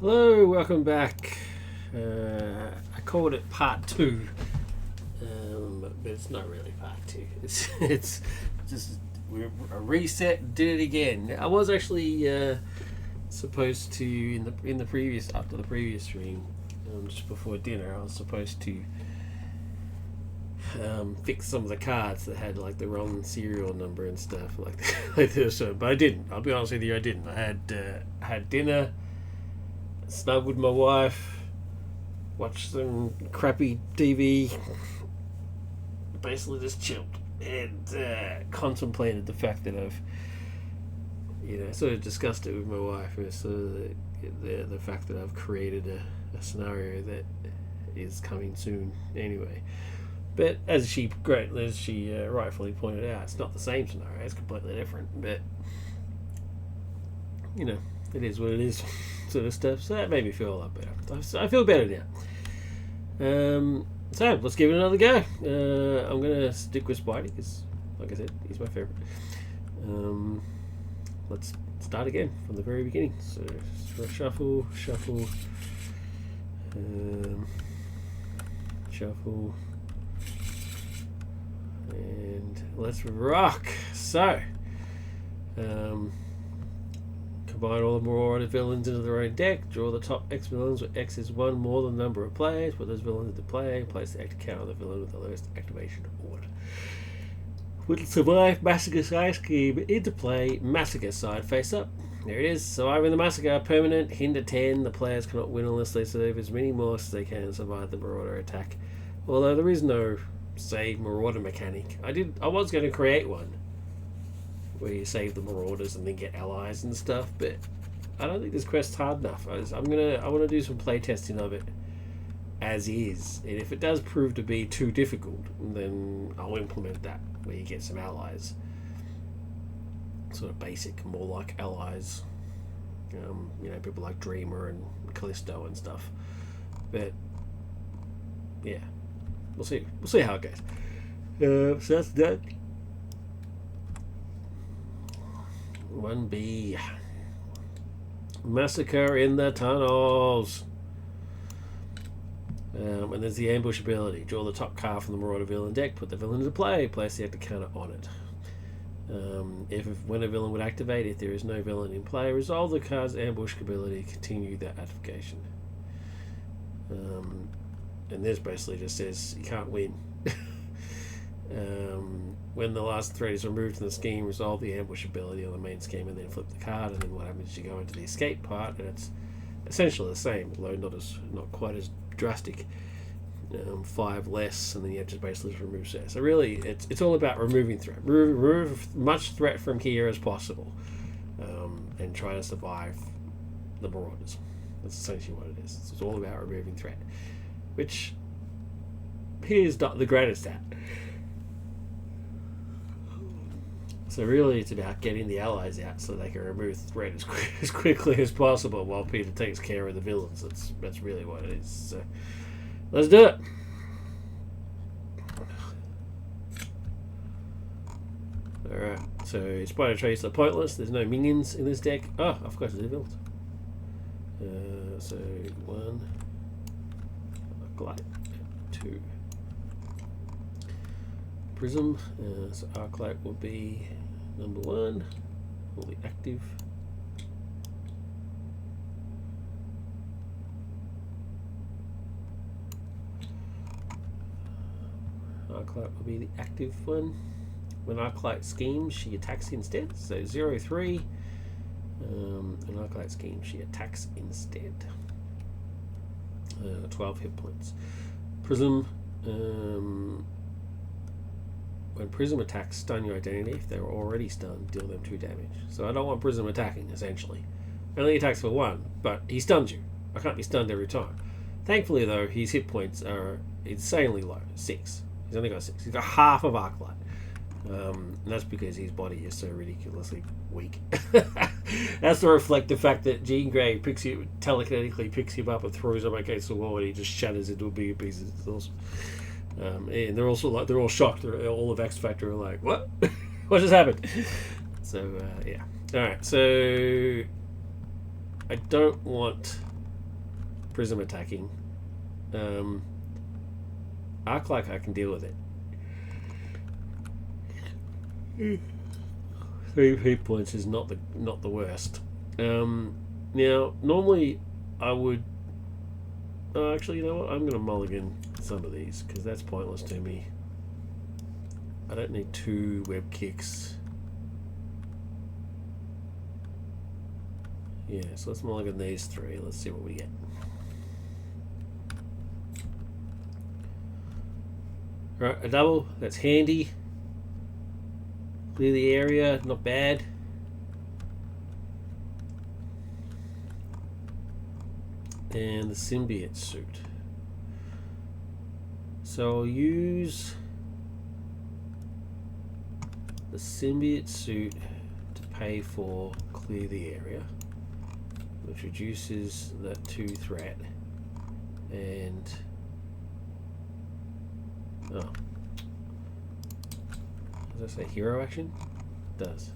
Hello, welcome back. I called it part two, but it's not really part two. It's just a reset. Did it again. I was actually supposed to in the previous after the previous stream, just before dinner. I was supposed to fix some of the cards that had like the wrong serial number and stuff like this. But I didn't. I'll be honest with you, I didn't. I had dinner. Snug with my wife, watched some crappy TV, basically just chilled and contemplated the fact that I've, sort of discussed it with my wife. Sort of the fact that I've created a scenario that is coming soon anyway. But as she rightfully pointed out, it's not the same scenario. It's completely different. But it is what it is, sort of stuff. So that made me feel a lot better. I feel better now. So let's give it another go. I'm gonna stick with Spidey because, like I said, he's my favorite. Let's start again from the very beginning. So shuffle, shuffle, shuffle, and let's rock. So. Combine all the Marauder villains into their own deck. Draw the top X villains where X is one more than the number of players. Put those villains into play. Place the active count on the villain with the lowest activation order. Will survive Massacre side scheme into play. Massacre side face up. There it is. Surviving the Massacre. Permanent. Hinder 10. The players cannot win unless they save as many more as they can survive the Marauder attack. Although there is no save Marauder mechanic. I was going to create one where you save the Marauders and then get allies and stuff, but I don't think this quest's hard enough. I want to do some playtesting of it as is, and if it does prove to be too difficult, then I'll implement that where you get some allies, sort of basic, more like allies. People like Dreamer and Callisto and stuff. But yeah, we'll see how it goes. So that's done. 1B. Massacre in the tunnels. And there's the ambush ability. Draw the top card from the Marauder villain deck, put the villain into play, place the active counter on it. When a villain would activate, if there is no villain in play, resolve the card's ambush ability, continue that activation. And this basically just says you can't win. When the last threat is removed from the scheme, resolve the ambush ability on the main scheme and then flip the card, and then what happens is you go into the escape part, and it's essentially the same, although not quite as drastic. 5 less, and then you have to basically remove set. So really, it's all about removing threat. Remove much threat from here as possible, and try to survive the Marauders. That's essentially what it is. It's all about removing threat, which here's not the greatest at. So really, it's about getting the allies out so they can remove threat as quickly as possible while Peter takes care of the villains. That's really what it is. So let's do it. All right. So Spider Tracer pointless. There's no minions in this deck. Oh, of course there's villains. So 1, Arclight, 2, Prism. So Arclight will be number 1, will be active. Arclight will be the active one. When Arclight schemes, she attacks instead. So 0-3. And Arclight schemes, she attacks instead. 12 hit points. Prism. When Prism attacks, stun your identity. If they're already stunned, deal them 2 damage. So I don't want Prism attacking, essentially. Only attacks for 1, but he stuns you. I can't be stunned every time. Thankfully, though, his hit points are insanely low. 6. He's only got 6. He's got half of Arclight. And that's because his body is so ridiculously weak. That's to reflect the fact that Jean Grey telekinetically picks him up and throws him against the wall, and he just shatters into a bigger piece. It's awesome. And they're all shocked. All of X Factor are like, "What? What just happened?" So yeah. All right. So I don't want prism attacking. Arc like I can deal with it. 3 hit points is not the worst. Now normally I would. Actually, you know what? I'm going to mulligan some of these because that's pointless to me. I don't need 2 web kicks. Yeah, so let's mulligan these 3. Let's see what we get. Right, a double. That's handy. Clear the area. Not bad. And the symbiote suit. So I'll use the symbiote suit to pay for clear the area, which reduces that 2 threat. And does that say hero action? It does.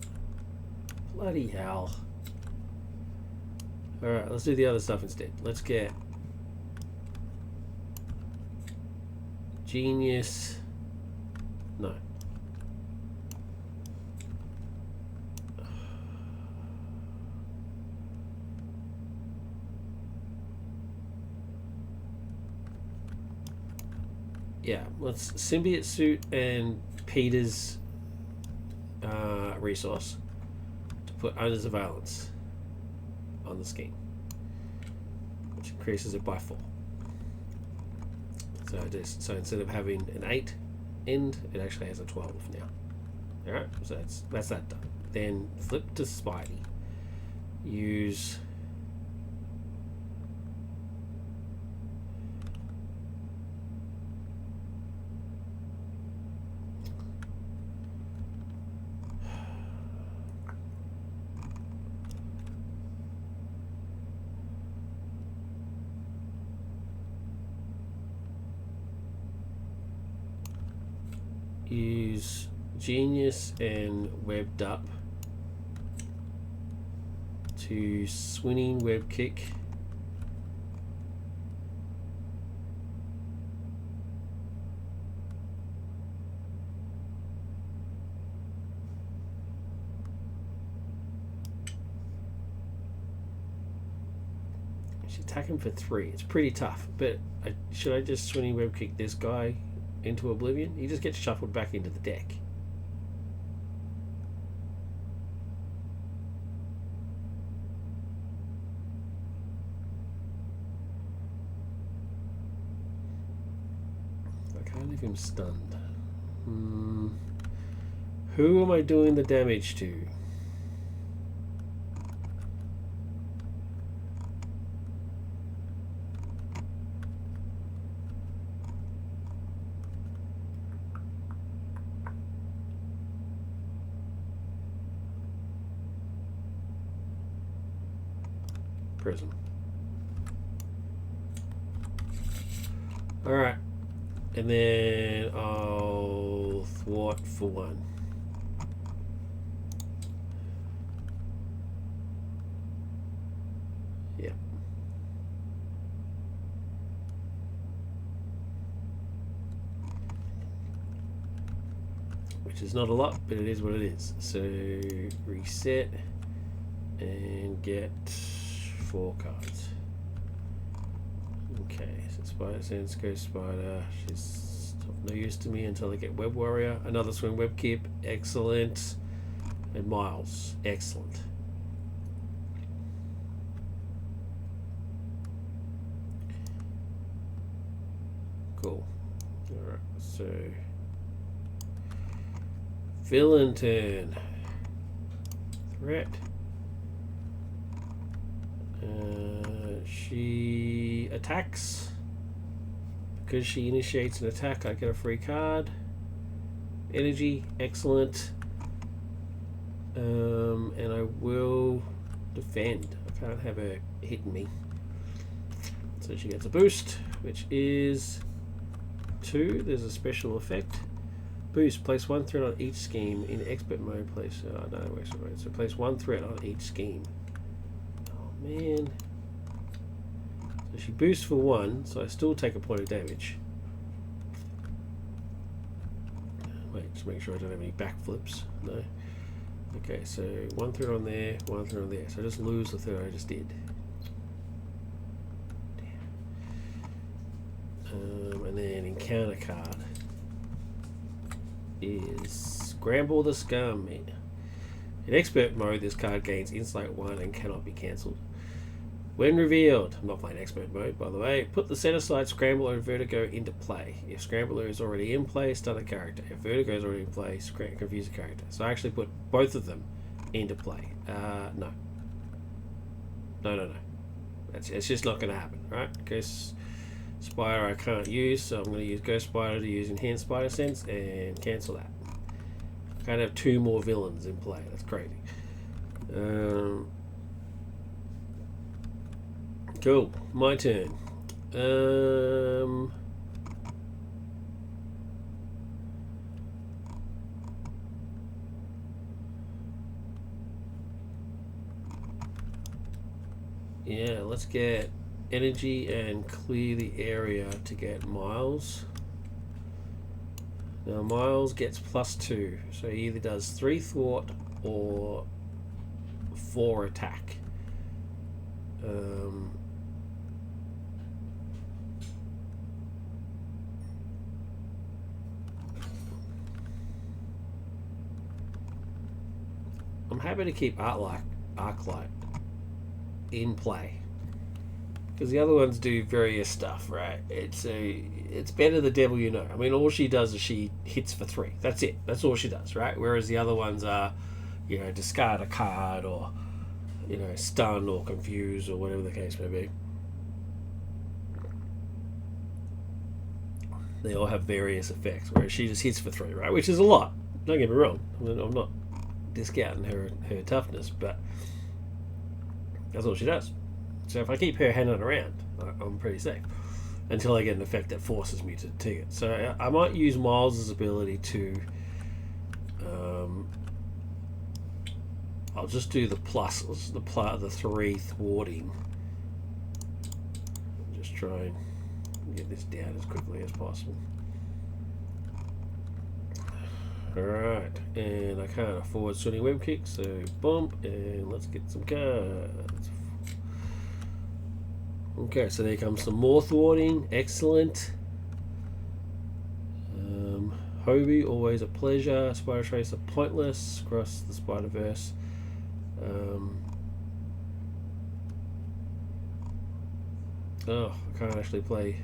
Bloody hell. Alright, let's do the other stuff instead. Let's get Genius. No. Yeah, let's symbiote suit and Peter's resource to put under surveillance on the scheme, which increases it by 4. So instead of having an 8 end, it actually has a 12 now. All right, so that's that done. Then flip to Spidey. Use Genius and Webbed Up to Swinging Web Kick. She's attacking for 3. It's pretty tough, but should I just Swinging Web Kick this guy into oblivion? He just gets shuffled back into the deck. I can't leave him stunned. Who am I doing the damage to? Prism. Alright. And then I'll thwart for 1. Yeah. Which is not a lot, but it is what it is. So reset and get 4 cards. Okay, so Spider Sense, Ghost Spider. She's of no use to me until I get Web Warrior. Another Swing Web Keep. Excellent. And Miles. Excellent. Cool. Alright, so villain turn. Threat. She attacks. Because she initiates an attack, I get a free card. Energy, excellent. And I will defend. I can't have her hitting me. So she gets a boost, which is 2. There's a special effect. Boost, place 1 threat on each scheme. In expert mode, place... no, expert mode. So place 1 threat on each scheme. Oh, man. So she boosts for 1, so I still take a point of damage. Wait, just make sure I don't have any backflips. No. Okay, so 1 third on there, 1 third on there. So I just lose the third I just did. And then encounter card is Scramble the Scum. In expert mode, this card gains insight 1 and cannot be cancelled. When revealed, I'm not playing expert mode by the way, put the set aside Scrambler and Vertigo into play. If Scrambler is already in play, stun a character. If Vertigo is already in play, confuse a character. So I actually put both of them into play. No. No. It's just not going to happen, right? Ghost Spider I can't use, so I'm going to use Ghost Spider to use Enhanced Spider Sense and cancel that. I can't have 2 more villains in play. That's crazy. Cool. My turn. Yeah, let's get energy and clear the area to get Miles. Now Miles gets +2, so he either does 3 thwart or 4 attack. I'm happy to keep Arclight in play because the other ones do various stuff, right? It's better the devil you know. I mean, all she does is she hits for 3. That's it. That's all she does, right? Whereas the other ones are, discard a card or, stun or confuse or whatever the case may be. They all have various effects, whereas she just hits for 3, right? Which is a lot. Don't get me wrong. I mean, I'm not discounting her toughness, but that's all she does. So if I keep her hanging around, I'm pretty safe until I get an effect that forces me to take it. So I might use Miles' ability to I'll just do the pluses, the 3 thwarting. Just try and get this down as quickly as possible. Alright, and I can't afford swinging web kick, so bump, and let's get some cards. Okay, so there comes some more thwarting. Excellent. Hobie, always a pleasure. Spider Tracer, pointless. Across the Spider-Verse. I can't actually play.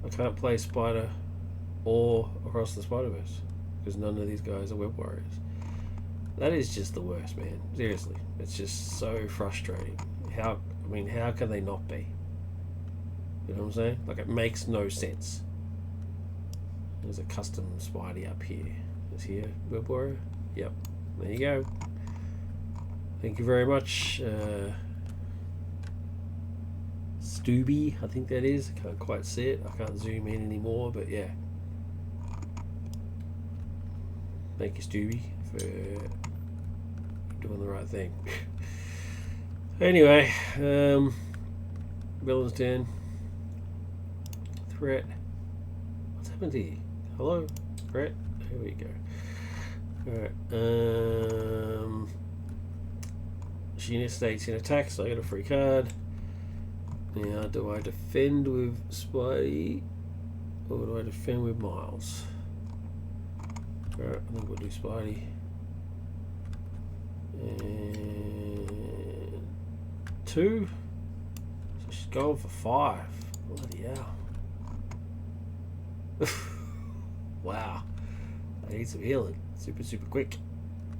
I can't play Spider or Across the Spider-Verse because none of these guys are web warriors. That is just the worst, man. Seriously, it's just so frustrating. How can they not be? You know what I'm saying? Like, it makes no sense. There's a custom Spidey up here. Is he a web warrior? Yep. There you go. Thank you very much, Stubby, I think that is. I can't quite see it. I can't zoom in anymore, but yeah. Thank you, Stubby, for doing the right thing. Anyway, villain's turn. Threat. What's happened to you? Hello? Threat? Here we go. Alright. She initiates an attack, so I get a free card. Now, do I defend with Spidey or do I defend with Miles? Alright, I think we'll do Spidey. And 2. So she's going for 5. Bloody hell. Wow. I need some healing. Super quick.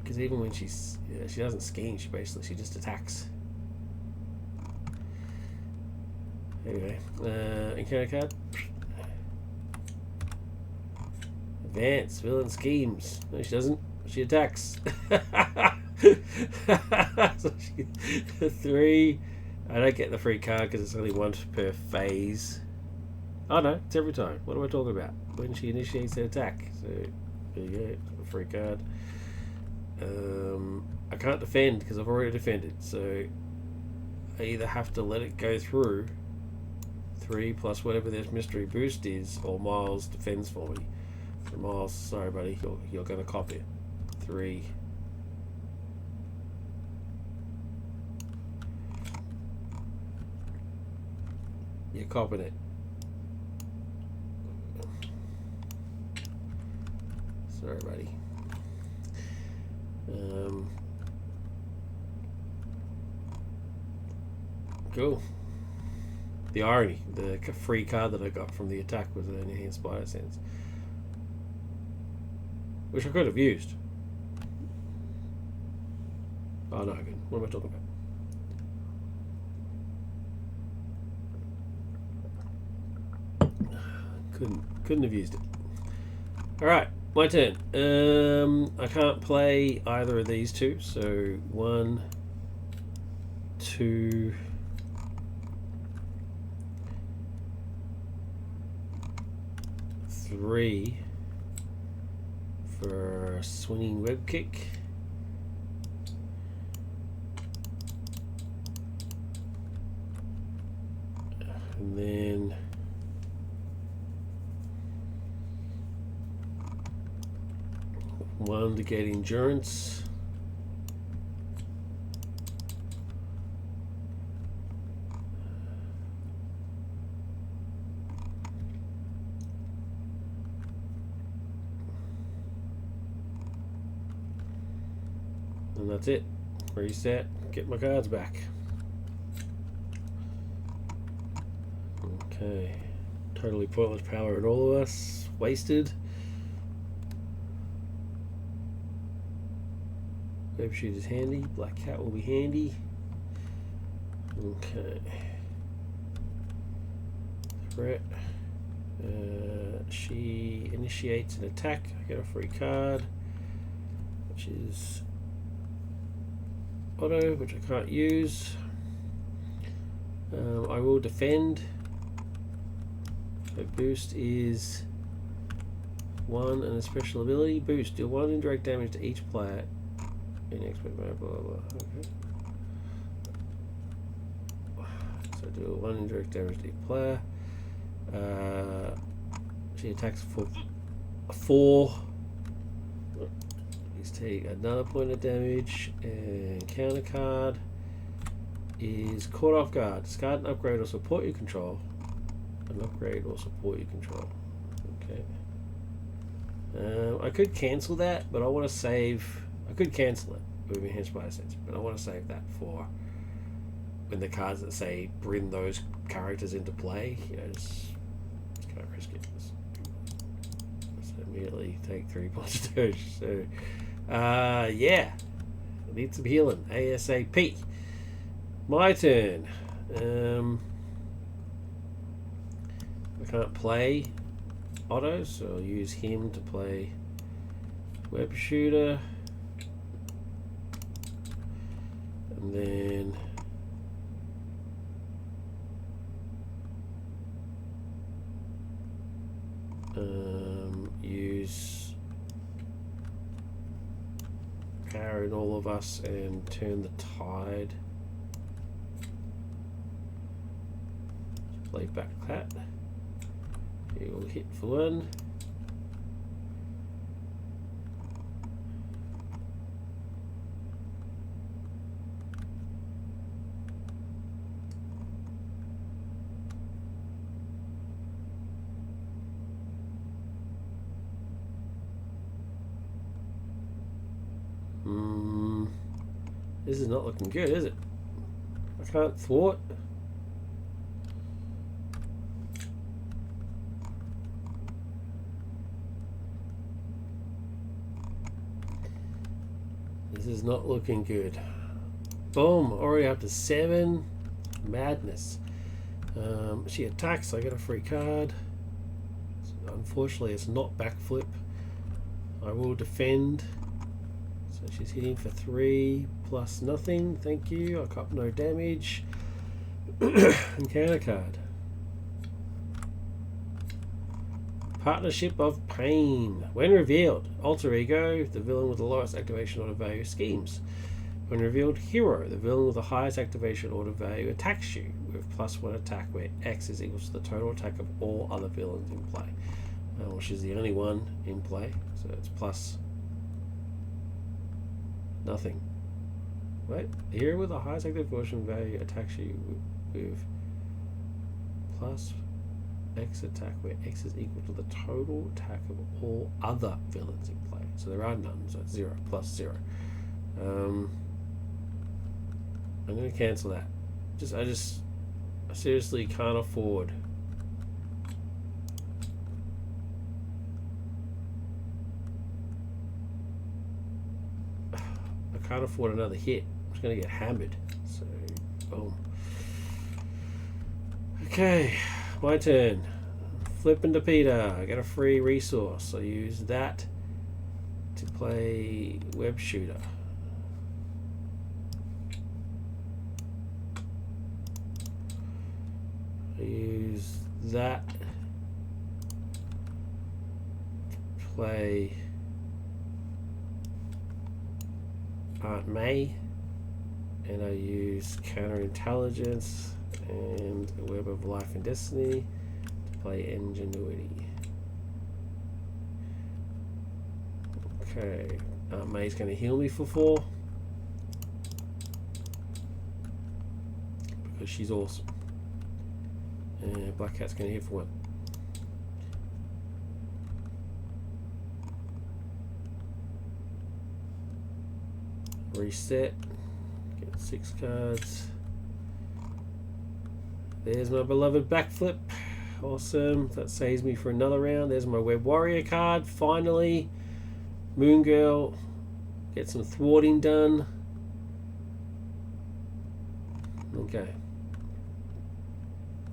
Because even when she doesn't scheme, she just attacks. Anyway, encounter card. Advance, villain schemes. No, she doesn't. She attacks. So 3. I don't get the free card because it's only 1 per phase. Oh no, it's every time. What am I talking about? When she initiates an attack. So there you go, a free card. I can't defend because I've already defended. So I either have to let it go through 3 plus whatever this mystery boost is, or Miles defends for me. So Miles, sorry buddy, you're going to cop it. 3. You're copping it. Sorry buddy. Cool. The irony, the free card that I got from the attack was an enhanced spider sense, which I could have used. Oh no, I couldn't. What am I talking about? Couldn't have used it. All right, my turn. I can't play either of these two, so 1, 2. 3 for a swinging web kick. And then one to get endurance. And that's it. Reset, get my cards back. Okay. Totally pointless power in all of us. Wasted. Web shoot is handy. Black cat will be handy. Okay. Threat. She initiates an attack. I get a free card, which is auto, which I can't use. I will defend. So boost is 1 and a special ability. Boost, deal 1 indirect damage to each player in expert mode, blah blah blah. Okay. So do 1 indirect damage to each player. She attacks for 4. Please take another point of damage, and counter card is caught off guard. Discard an upgrade or support you control. An upgrade or support you control. Okay. I could cancel that, but I want to save. I could cancel it with enhanced spider sense, but I want to save that for when the cards that say bring those characters into play. You know, just can't risk it. Just immediately take 3 points of damage. So, yeah, I need some healing ASAP. My turn. I can't play Otto, so I'll use him to play web shooter, and then use power in all of us and turn the tide. Play back that. He will hit for 1. This is not looking good, is it? I can't thwart. This is not looking good. Boom, already up to 7. Madness. She attacks, I get a free card. Unfortunately, it's not backflip. I will defend. So she's hitting for 3 plus nothing. Thank you. I cop no damage. And counter card. Partnership of Pain. When revealed, alter ego, the villain with the lowest activation auto value, schemes. When revealed hero, the villain with the highest activation order value attacks you with +1 attack, where X is equal to the total attack of all other villains in play, which is the only one in play, so it's plus nothing. Wait, the hero with the highest activation value attacks you with plus X attack, where X is equal to the total attack of all other villains in play. So there are none, so it's 0 plus 0. I'm going to cancel that. I seriously can't afford another hit. I'm just going to get hammered. So, boom. Okay, my turn. Flipping to Peter. I get a free resource. I use that to play Web Shooter. I use that to play Aunt May, and I use Counterintelligence and Web of Life and Destiny to play Ingenuity. Okay, Aunt May's going to heal me for 4 because she's awesome. And Black Cat's going to hit for 1. Reset. Get 6 cards. There's my beloved backflip. Awesome. That saves me for another round. There's my Web Warrior card. Finally. Moon Girl. Get some thwarting done. Okay.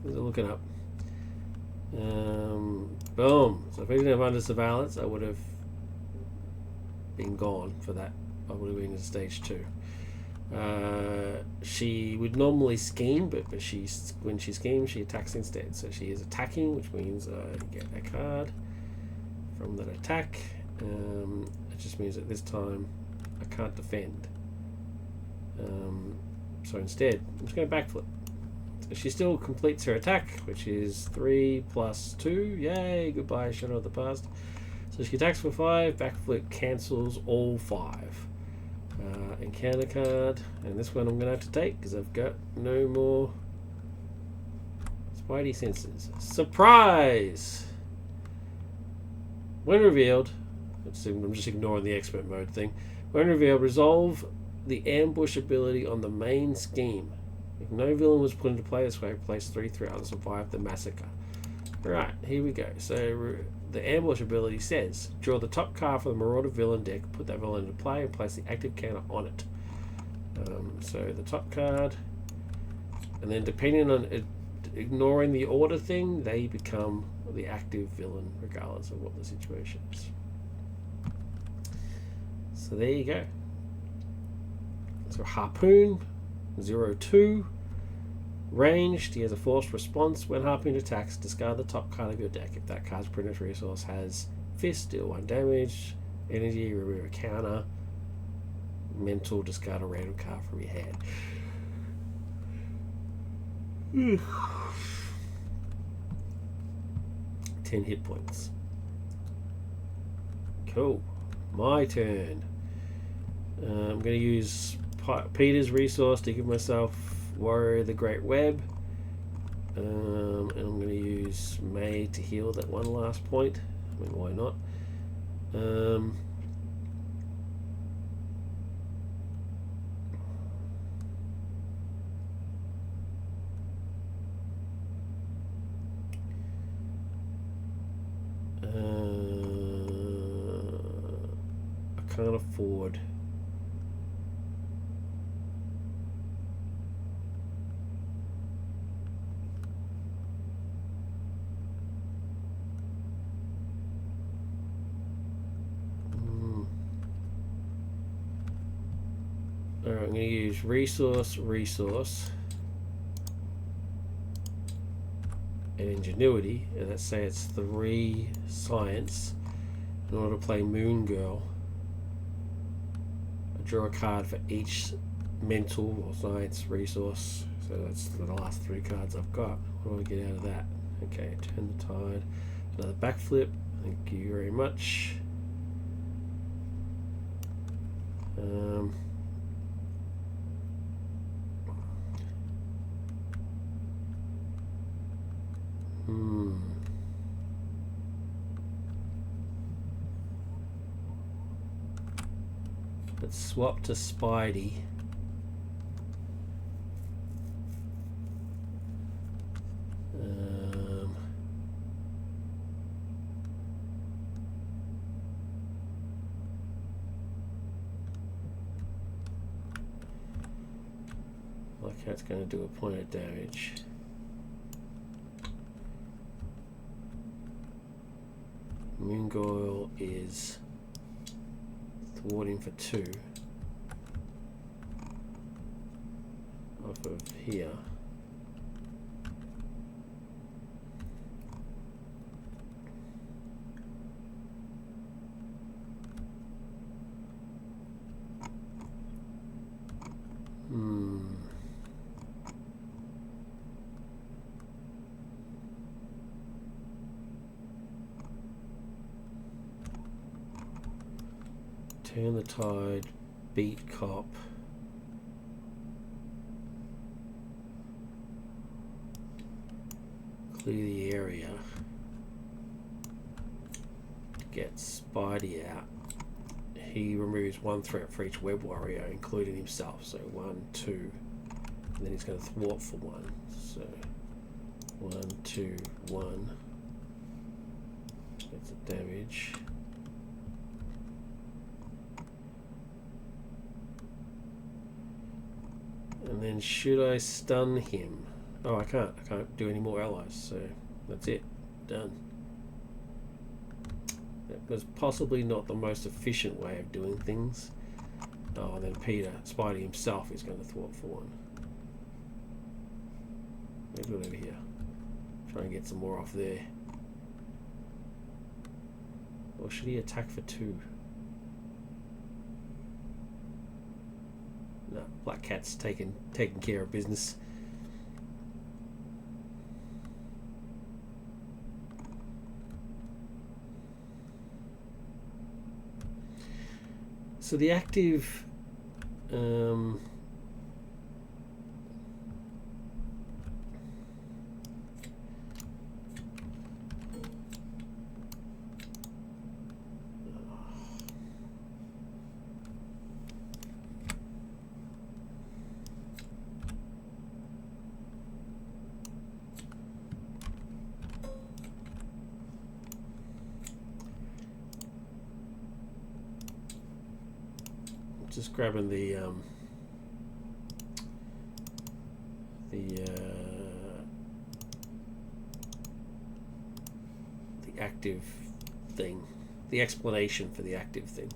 Looking up. Boom. So if I didn't have under surveillance, I would have been gone for that. I would have been in stage 2. She would normally scheme, but when she schemes, she attacks instead. So she is attacking, which means I get a card from that attack. It just means that this time I can't defend. So instead, I'm just going to backflip. So she still completes her attack, which is 3 plus 2. Yay! Goodbye, Shadow of the Past. So she attacks for 5. Backflip cancels all 5. Encounter card, and this one I'm going to have to take because I've got no more Spidey senses. Surprise! When revealed, I'm just ignoring the expert mode thing. When revealed, resolve the ambush ability on the main scheme. If no villain was put into play this way, place 3 throughout and survive the massacre. Right, here we go. So the ambush ability says, draw the top card from the Marauder villain deck, put that villain into play, and place the active counter on it. So the top card, and then depending on it, ignoring the order thing, they become the active villain regardless of what the situation is. So there you go. So Harpoon, 0-2. Ranged, he has a forced response. When Harpoon attacks, discard the top card of your deck. If that card's printed resource has Fist, deal 1 damage. Energy, remove a counter. Mental, discard a random card from your hand. 10 hit points. Cool. My turn. I'm going to use Peter's resource to give myself Warrior the Great Web. And I'm going to use May to heal that one last point. I mean, why not? I can't afford Alright, I'm going to use resource, and ingenuity, and let's say it's 3 science in order to play Moon Girl. I draw a card for each mental or science resource. So that's the last 3 cards I've got. What do I get out of that? Okay, turn the tide. Another backflip. Thank you very much. Let's swap to Spidey. Like how it's going to do a point of damage. Moongoil is thwarting for 2 off of here. Turn the tide, beat cop. Clear the area. Get Spidey out. He removes 1 threat for each web warrior, including himself. So 1, 2. And then he's going to thwart for 1. So 1, 2, 1. That's the damage. And then should I stun him? Oh, I can't. I can't do any more allies. So that's it. Done. That was possibly not the most efficient way of doing things. Oh, and then Spidey himself is going to thwart for 1. Maybe do it over here. Try and get some more off there. Or should he attack for 2? No, Black Cat's taking care of business. So the active just grabbing the active thing, the explanation for the active thing.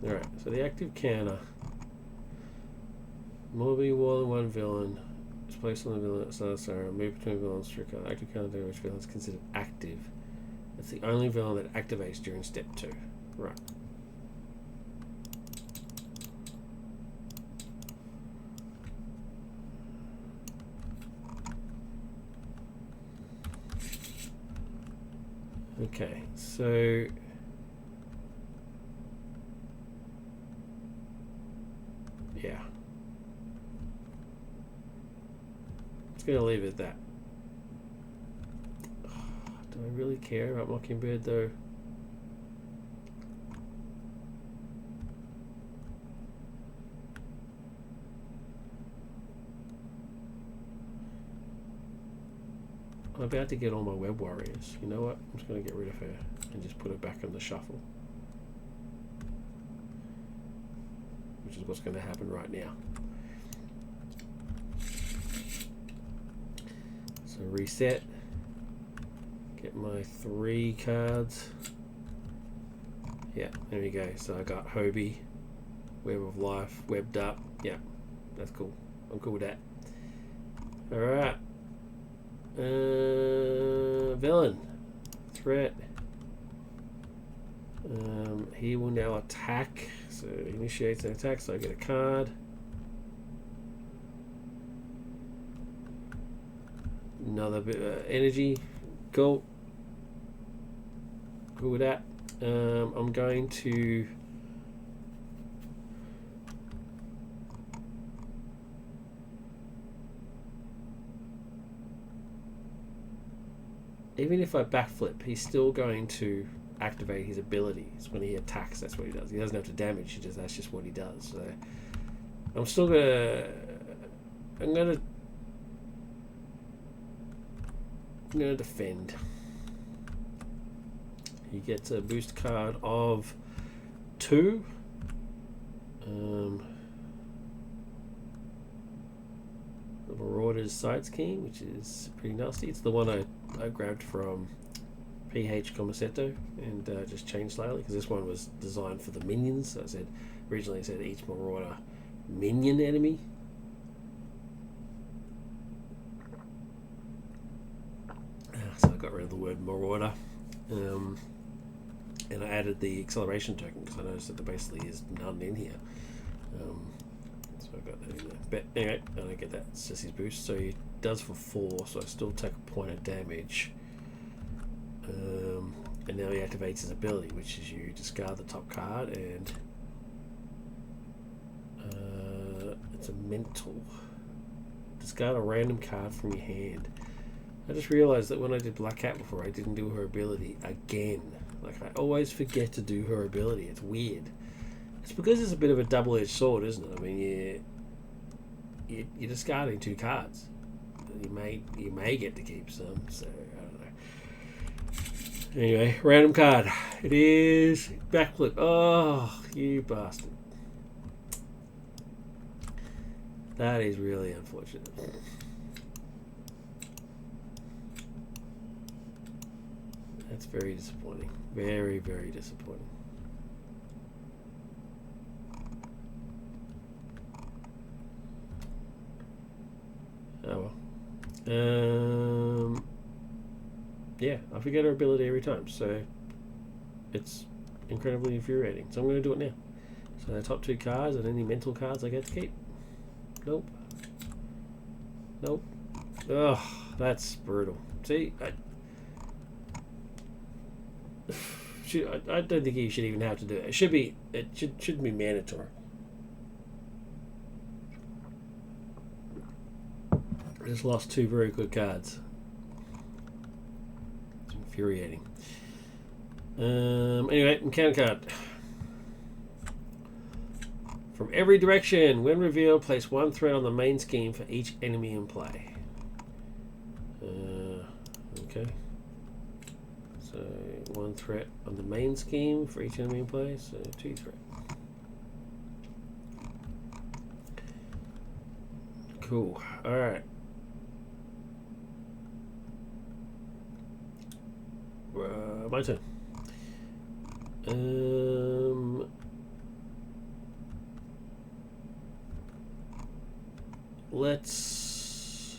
All right, so the active counter. More than 1 villain is placed on the villain at start of move between villains through card. Active counter which villain is considered active. It's the only villain that activates during step 2. Right. Okay, so yeah. Gonna leave it at that. Do I really care about Mockingbird though? I'm about to get all my web warriors. You know what? I'm just gonna get rid of her and just put her back in the shuffle. Which is what's gonna happen right now. So reset, get my 3 cards. Yeah, there we go. So I got Hobie, Web of Life, webbed up. Yeah, That's cool. I'm cool with that. Alright. Villain. Threat. He will now attack. So he initiates an attack, so I get a card. Another bit of energy. Cool. Cool with that. I'm going to even if I backflip, he's still going to activate his abilities when he attacks. That's what he does. He doesn't have to damage. That's just what he does. So I'm still gonna defend. He gets a boost card of 2. The Marauder's Sight Scheme, which is pretty nasty. It's the one I grabbed from PH Comisetto and just changed slightly because this one was designed for the minions. So originally it said each Marauder minion enemy. So I got rid of the word Marauder. And I added the acceleration token because I noticed that there basically is none in here. So I got that in there. But anyway, I don't get that. It's just his boost. So he does for 4, so I still take a point of damage. And now he activates his ability, which is you discard the top card, and it's a mental. Discard a random card from your hand. I just realised that when I did Black Cat before, I didn't do her ability again. Like, I always forget to do her ability. It's weird. It's because it's a bit of a double-edged sword, isn't it? I mean, you're discarding 2 cards. You may get to keep some, so I don't know. Anyway, random card. It is backflip. Oh, you bastard. That is really unfortunate. That's very disappointing. Very, very disappointing. Oh well. Yeah, I forget her ability every time, so it's incredibly infuriating. So I'm going to do it now. So the top 2 cards and any mental cards I get to keep. Nope. Nope. Ugh, that's brutal. See, I don't think you should even have to do it. It should be mandatory. I just lost 2 very good cards. It's infuriating. Anyway, encounter card. From every direction, when revealed, place 1 threat on the main scheme for each enemy in play. Okay. So 1 threat on the main scheme for each enemy in play, so 2 threat. Cool. Alright. My turn. Let's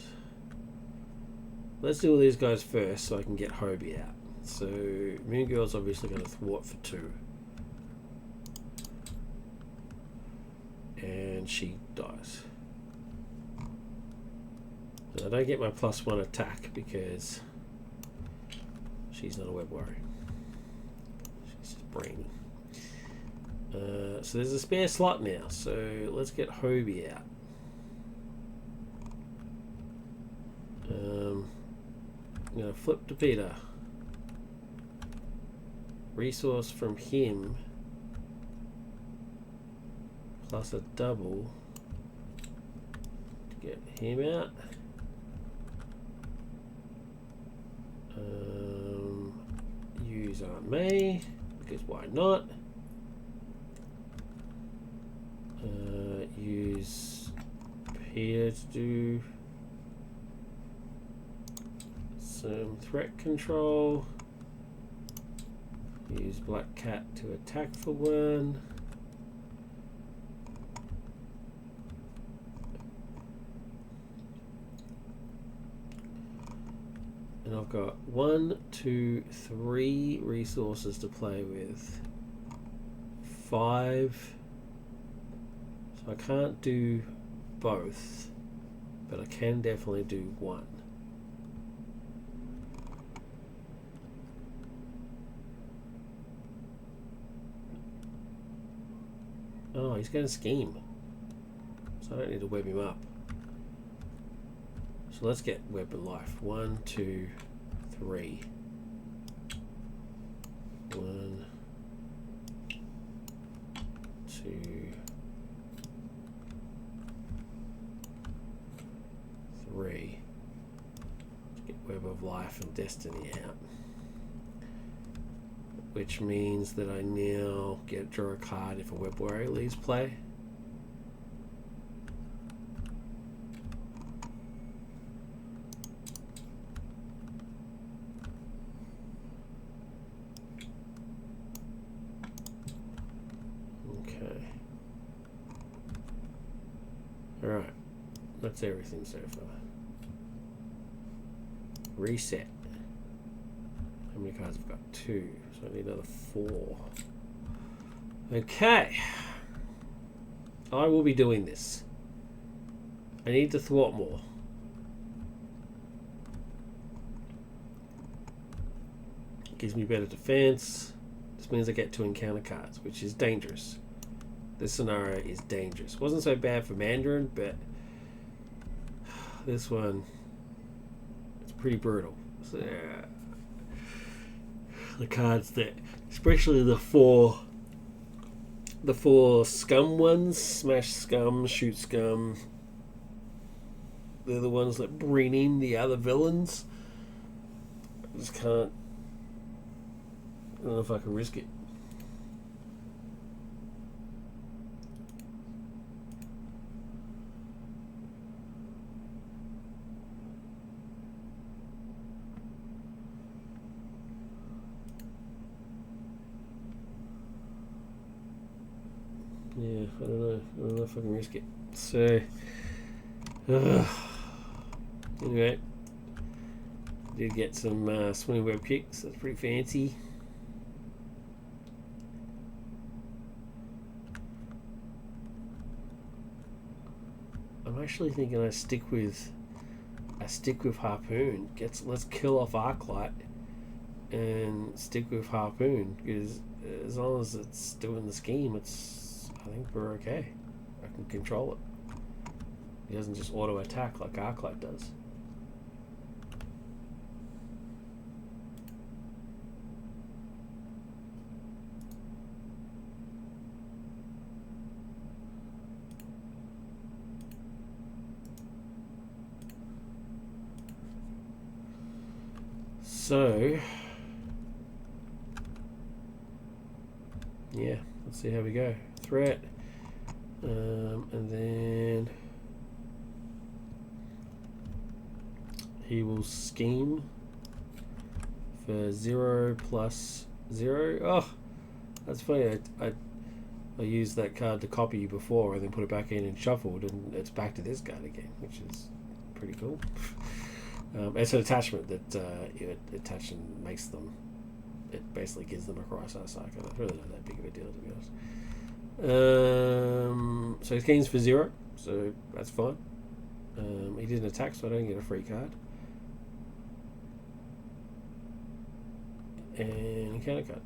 deal with these guys first so I can get Hobie out. So Moon Girl's obviously going to thwart for 2. And she dies. So I don't get my +1 attack because she's not a web warrior. She's just brainy. So there's a spare slot now, so let's get Hobie out. I'm going to flip to Peter. Resource from him plus a double to get him out. Use Aunt May because why not? Use Peter to do some threat control. Use Black Cat to attack for 1. And I've got 1, 2, 3 resources to play with. 5. So I can't do both, but I can definitely do one. Oh, he's going to scheme. So I don't need to web him up. So let's get web of life. 1, 2, 3. 1, 2, 3. Let's get web of life and destiny out. Which means that I now get draw a card if a web warrior leaves play. Okay. Alright. That's everything so far. Reset. How many cards have got? 2. So I need another 4. Okay. I will be doing this. I need to thwart more. Gives me better defense. This means I get to encounter cards, which is dangerous. This scenario is dangerous. Wasn't so bad for Mandarin, but this one, it's pretty brutal. So, the cards that, especially the four scum ones, smash scum, shoot scum, they're the ones that bring in the other villains. I just can't. I don't know if I can risk it. Yeah, I don't know. I don't know if I can risk it. So, anyway, did get some swimming web kicks. That's pretty fancy. I'm actually thinking I stick with Harpoon. Let's kill off Arclight and stick with Harpoon, because as long as it's doing the scheme, I think we're okay. I can control it. He doesn't just auto attack like Arclight does. So, yeah, let's see how we go. Threat, and then he will scheme for 0 plus 0. Oh, that's funny. I used that card to copy before and then put it back in and shuffled, and it's back to this card again, which is pretty cool. It's an attachment that it attach and makes them. It basically gives them a Chrysler Cycle. It's really not that big of a deal, to be honest. So he schemes for 0, so that's fine. He didn't attack, so I don't get a free card. And encounter card.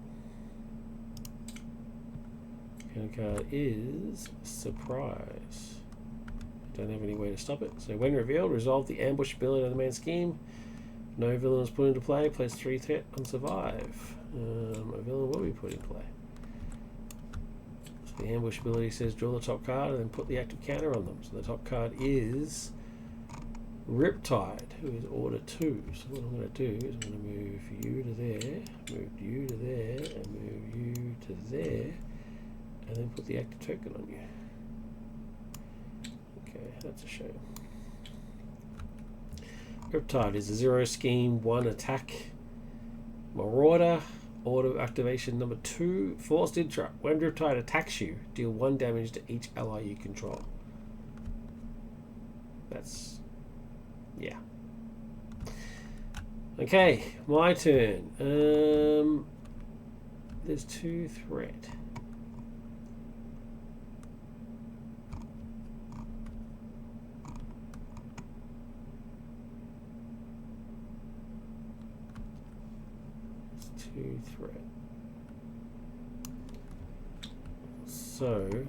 Encounter card is Surprise. Don't have any way to stop it. So when revealed, resolve the ambush ability of the main scheme. No villain is put into play. Place 3 threat on survive. A villain will be put in play. So the ambush ability says draw the top card and then put the active counter on them. So the top card is Riptide, who is order 2. So what I'm going to do is I'm going to move you to there, move you to there, and move you to there, and then put the active token on you. Okay, that's a shame. Riptide is a 0 scheme, 1 attack. Marauder, auto activation number 2, forced interrupt. When Riptide attacks you, deal 1 damage to each ally you control. That's, yeah. Okay, my turn. There's 2 threat. There's 2 threat. So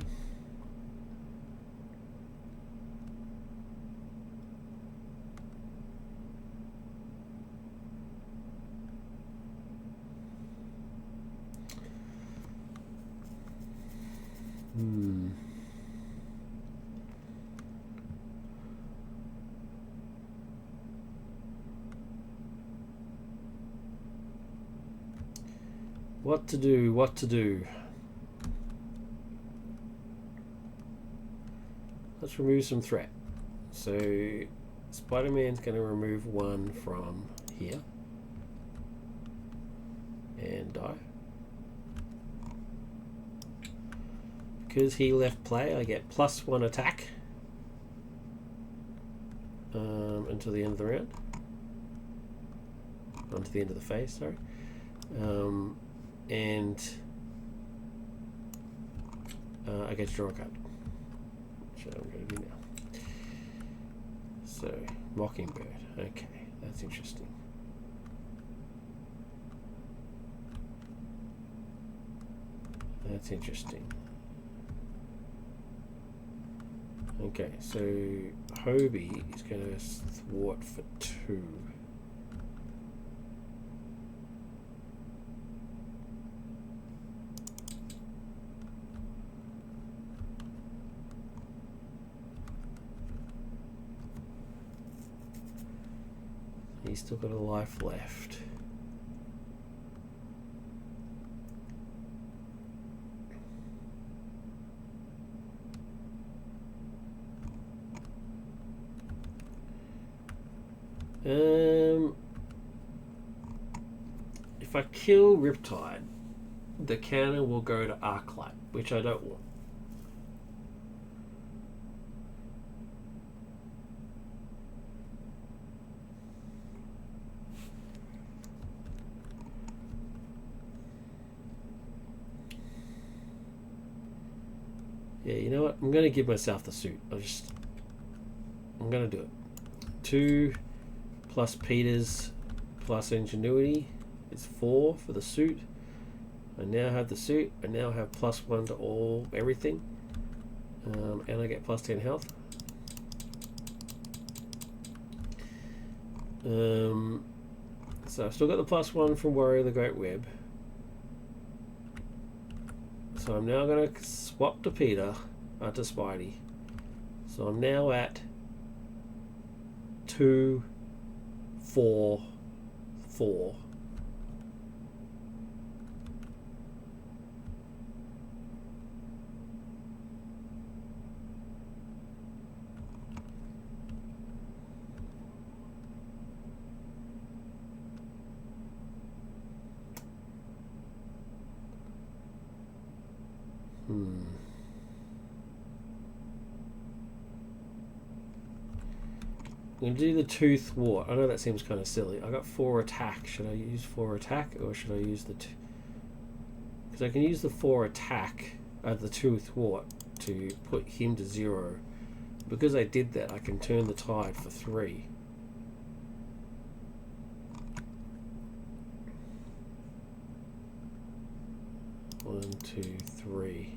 what to do? Let's remove some threat. So Spider-Man's going to remove 1 from here and die. Because he left play, I get +1 attack until the end of the round. Onto the end of the phase, sorry. And I get to draw a card, which I'm going to do now. So, Mockingbird. Okay, that's interesting. That's interesting. Okay, so Hobie is going to thwart for 2. He's still got a life left. If I kill Riptide, the counter will go to Arclight, which I don't want. Yeah, you know what? I'm going to give myself the suit. I'm going to do it. 2 plus Peter's plus Ingenuity is 4 for the suit. I now have the suit. I now have +1 to everything. And I get +10 health. So I've still got the +1 from Warrior of the Great Web. So I'm now going to swap to Peter, to Spidey. So I'm now at 2, 4, 4. I'm going to do the 2 thwart. I know that seems kind of silly. I got 4 attack. Should I use 4 attack or should I use the 2? Because I can use the 4 attack the 2 thwart to put him to 0. Because I did that, I can turn the tide for 3. One, 2, 3.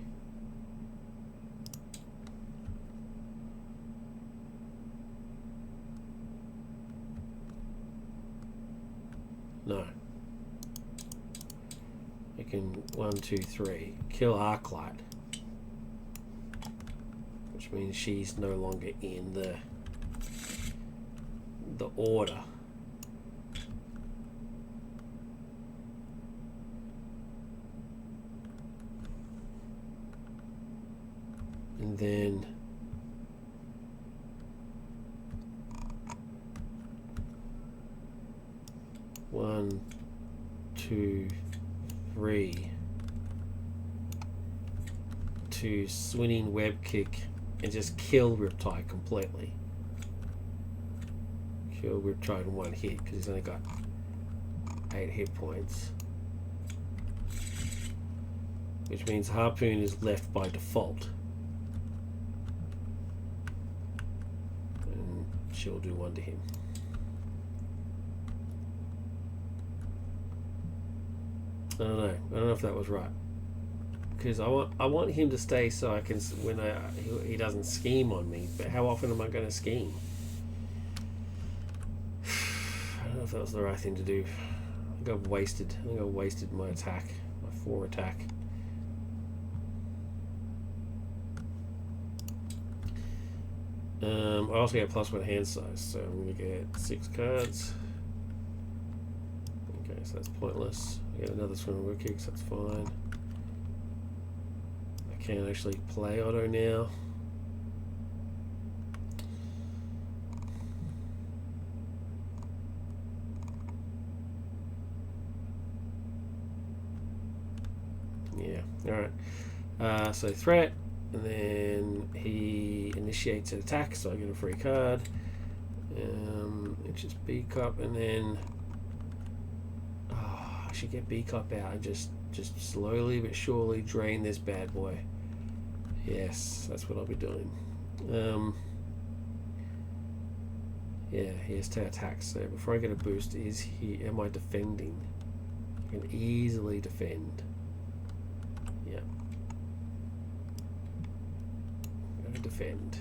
No. I can 1, 2, 3 kill Arclight, which means she's no longer in the order. And then one, 2, 3 to swinging web kick and just kill Riptide completely. Kill Riptide in 1 hit because he's only got 8 hit points. Which means Harpoon is left by default. And she'll do 1 to him. I don't know if that was right. Because I want him to stay so I can, when he doesn't scheme on me. But how often am I going to scheme? I don't know if that was the right thing to do. I think I wasted my attack, my 4 attack. I also get +1 hand size, so I'm going to get 6 cards. Okay, so that's pointless. I get another swim and whip kicks, that's fine. I can actually play auto now. Yeah, alright. So threat, and then he initiates an attack, so I get a free card. Which is B Cop, and then I should get B Cop out and just slowly but surely drain this bad boy. Yes, that's what I'll be doing. Yeah, he has 2 attacks, so before I get a boost, am I defending? I can easily defend. Yeah. I'm gonna defend.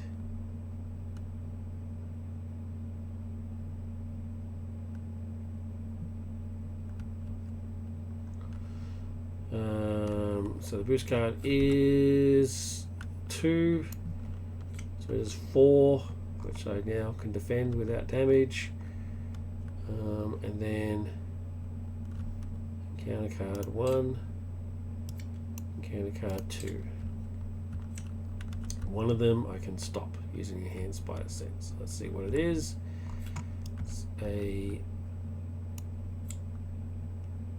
So the boost card is 2, so it is 4, which I now can defend without damage, and then counter card 1, counter card 2. One of them I can stop using a hand spider sense. Let's see what it is. It's a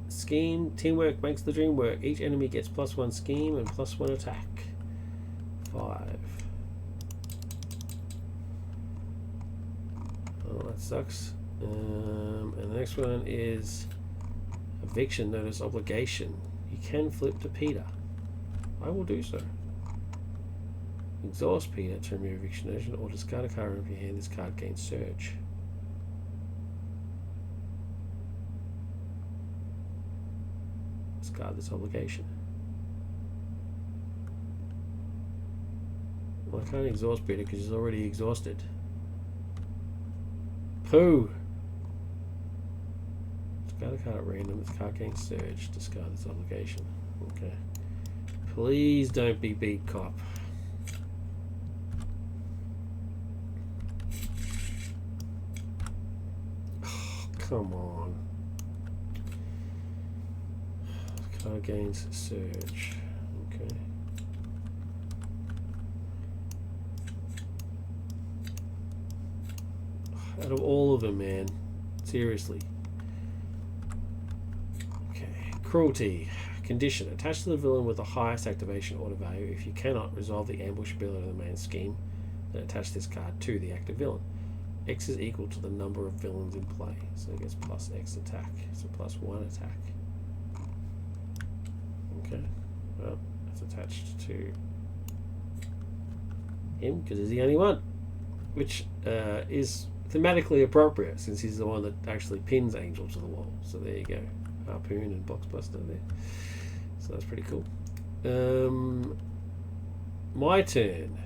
scheme. Teamwork makes the dream work. Each enemy gets +1 scheme and +1 attack. 5. Oh, that sucks. And the next one is eviction notice obligation. You can flip to Peter. I will do so. Exhaust Peter to remove eviction notice, or discard a card from your hand. This card gains surge. Discard this obligation. Well, I can't exhaust Peter because he's already exhausted. Pooh! Discard a card at random. This card gains surge. Discard this obligation. Okay. Please don't be beat, cop. Oh, come on. Card gains surge. Okay. Out of all of them, man. Seriously. Okay. Cruelty. Condition. Attach to the villain with the highest activation order value. If you cannot resolve the ambush ability of the main scheme, then attach this card to the active villain. X is equal to the number of villains in play. So it gets +X attack. So +1 attack. Okay. Well, it's attached to him because he's the only one. Which is thematically appropriate since he's the one that actually pins Angel to the wall. So there you go. Harpoon and Boxbuster there. So that's pretty cool. My turn.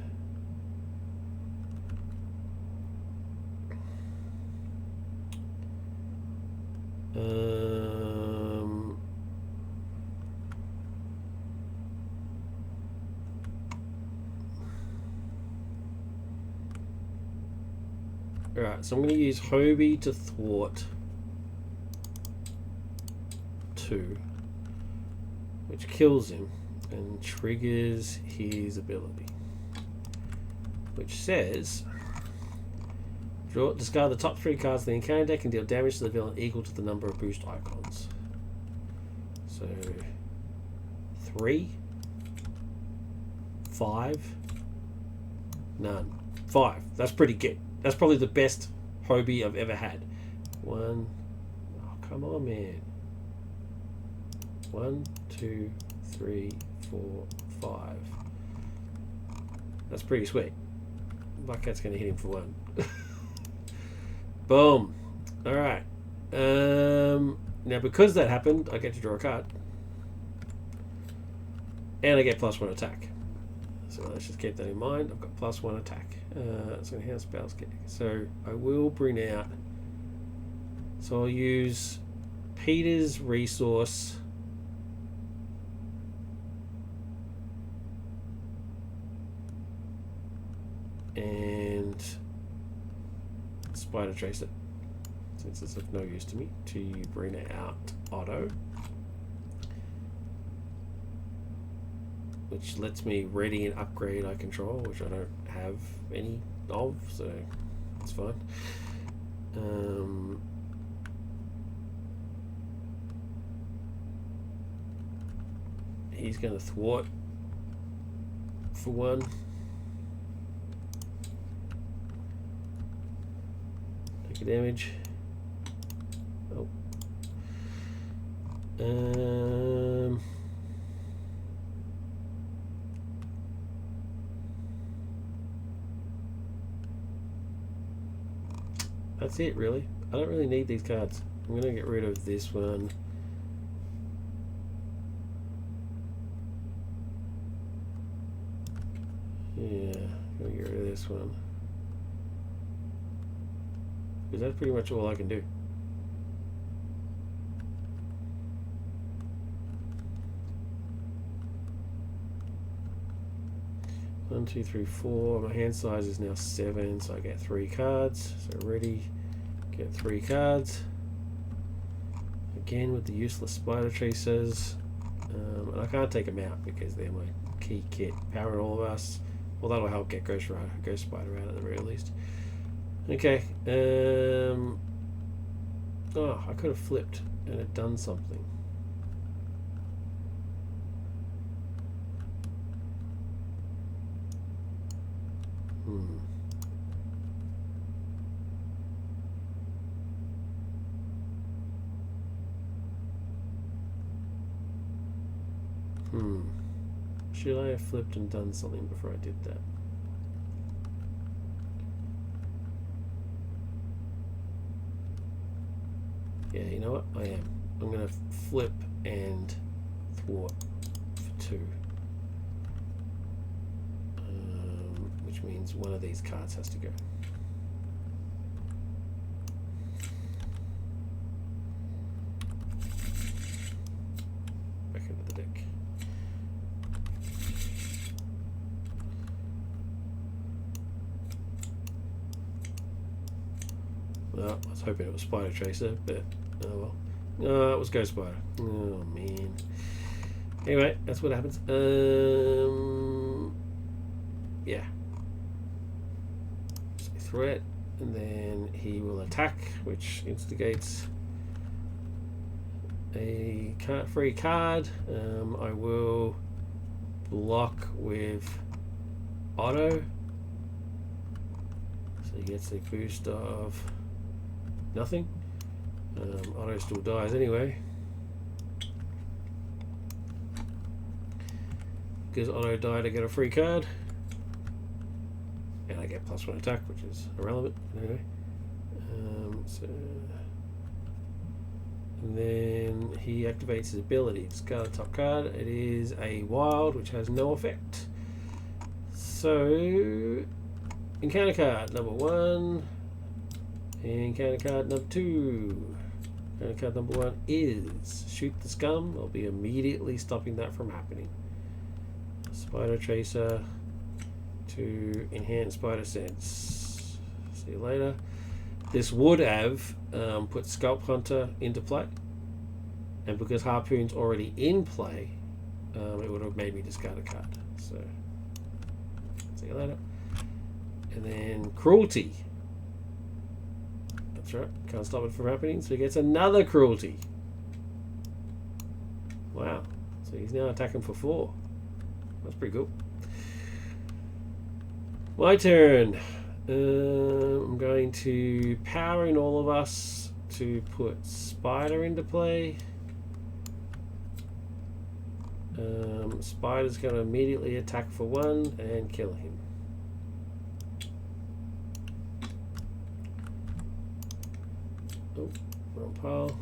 Alright, so I'm going to use Hobie to thwart 2, which kills him and triggers his ability, which says discard the top 3 cards of the encounter deck and deal damage to the villain equal to the number of boost icons. So 3, 5, none. 5. That's pretty good. That's probably the best Hobie I've ever had. 1. Oh, come on, man. 1, 2, 3, 4, 5. That's pretty sweet. Black Cat's going to hit him for 1. Boom. Alright. Now, because that happened, I get to draw a card. And I get +1 attack. So let's just keep that in mind. I've got +1 attack. So enhanced spells kick. So I will bring out. So I'll use Peter's resource. And Spider Tracer, since it's of no use to me, to bring out Otto, which lets me ready and upgrade I control, which I don't have any of, so it's fine. He's going to thwart for 1. Take a damage. Oh. That's it, really. I don't really need these cards. I'm going to get rid of this one. Yeah, I'm going to get rid of this one. Because that's pretty much all I can do. One, 2, 3, 4. My hand size is now 7, so I get 3 cards. So ready, get 3 cards. Again with the useless Spider Tracers. And I can't take them out because they're my key kit. Power all of us. Well, that'll help get Ghost Spider out at the very least. Okay. Oh, I could have flipped and it done something. Should I have flipped and done something before I did that? Yeah, you know what? I am. I'm going to flip and thwart for 2. Which means one of these cards has to go. Back into the deck. Well, I was hoping it was Spider Tracer, but oh well. No, it was Ghost Spider. Oh man. Anyway, that's what happens. Yeah. So threat, and then he will attack, which instigates a free card. I will block with Otto. So he gets a boost of nothing. Otto still dies anyway. Because Otto died, I get a free card. And I get +1 attack, which is irrelevant. Anyway. And then he activates his ability. Discard a top card. It is a wild, which has no effect. So, encounter card number 1. Encounter card number 2. Encounter card number 1 is Shoot the Scum. I'll be immediately stopping that from happening. Spider Tracer to enhance Spider Sense. See you later. This would have put Sculpt Hunter into play, and because Harpoon's already in play, it would have made me discard a card. So, see you later. And then Cruelty. That's right, can't stop it from happening, so he gets another Cruelty. Wow, so he's now attacking for 4. That's pretty cool. My turn. I'm going to power in all of us to put Spider into play. Spider's going to immediately attack for 1 and kill him. Oh, wrong pile.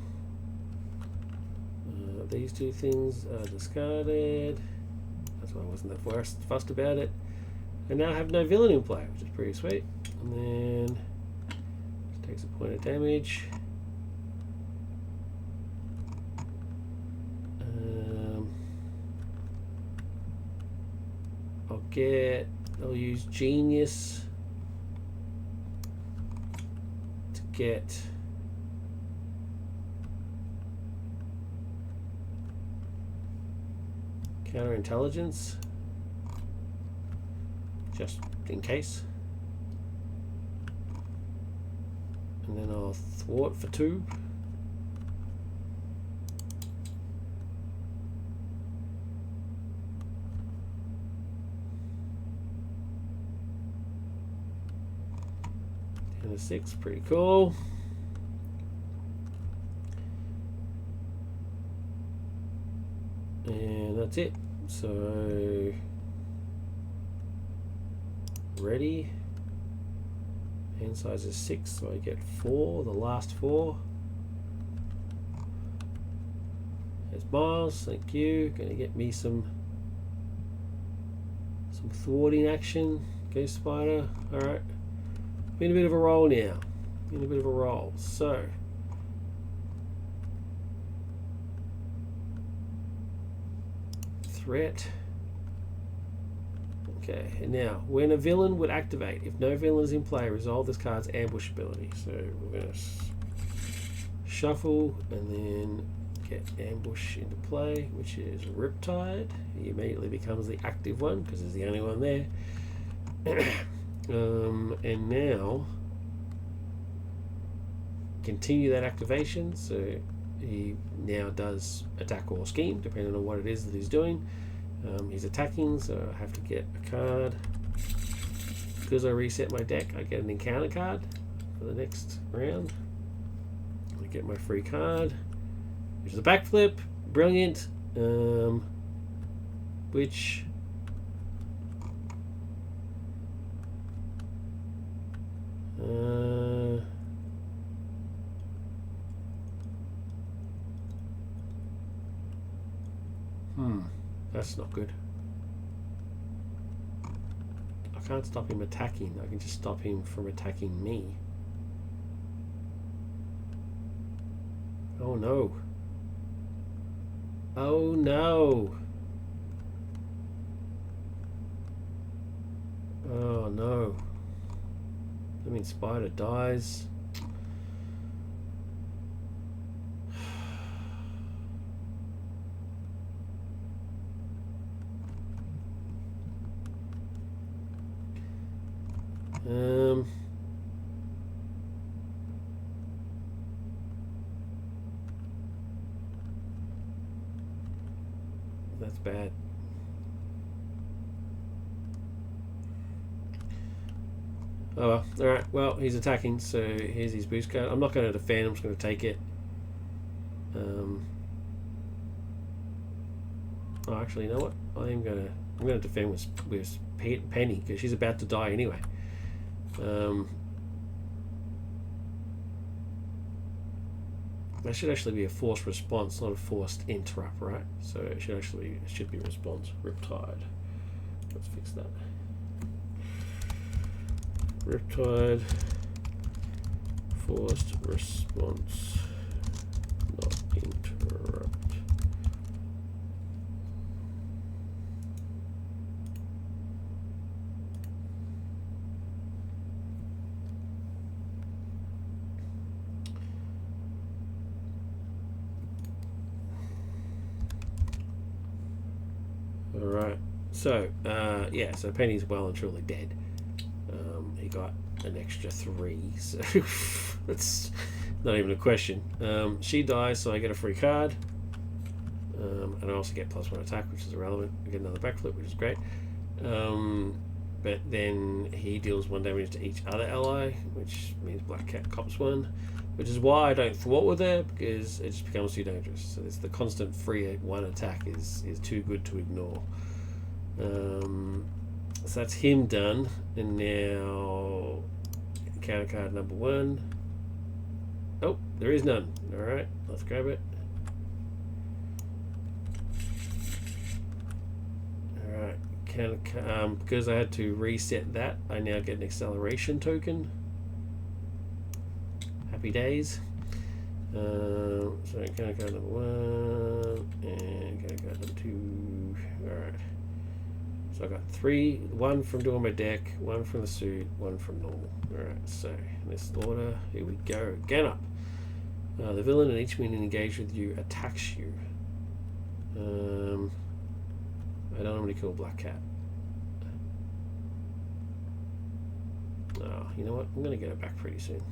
These 2 things are discarded. That's why I wasn't that fussed about it. And now I have no villain in play, which is pretty sweet. And then just takes a point of damage. I'll use Genius to get counterintelligence, just in case. And then I'll thwart for 2. And a 6, pretty cool. And that's it. So ready. Hand size is 6, so I get 4, the last 4. There's Miles, thank you. Gonna get me some thwarting action. Go Spider. Alright. In a bit of a roll now. In a bit of a roll. So threat. Okay, and now when a villain would activate, if no villain is in play, resolve this card's ambush ability. So we're going to shuffle and then get ambush into play, which is Riptide. He immediately becomes the active one because there's the only one there. And now continue that activation, so he now does attack or scheme depending on what it is that he's doing. He's attacking, so I have to get a card. Because I reset my deck, I get an encounter card for the next round. I get my free card, which is a backflip. Brilliant. Which that's not good. I can't stop him attacking. I can just stop him from attacking me. Oh no. Oh no. Oh no. I mean, Spider dies. That's bad. Oh well, alright, well, he's attacking, so here's his boost card. I'm not going to defend, I'm just going to take it. Oh, actually, you know what? I'm going to defend with Penny, because she's about to die anyway. That should actually be a forced response, not a forced interrupt, right? So it should be response. Riptide. Let's fix that. Riptide, forced response, not interrupt. All right. So yeah. So Penny's well and truly dead. He got an extra 3, so that's not even a question. She dies, so I get a free card, and I also get +1 attack, which is irrelevant. I get another backflip, which is great. But then he deals 1 damage to each other ally, which means Black Cat cops 1. which is why I don't thwart with it, because it just becomes too dangerous. So it's the constant free one attack is too good to ignore. So that's him done, and now counter card number 1. Oh, there is none. All right, let's grab it. All right, because I had to reset that, I now get an acceleration token. Happy days. So counter card number 1 and counter card number 2. All right. So I got 3, 1 from doing my deck, 1 from the suit, 1 from normal. Alright, so in this order, here we go. Get up. The villain in each minion engaged with you attacks you. I don't want to kill Black Cat. Oh, you know what? I'm going to get it back pretty soon.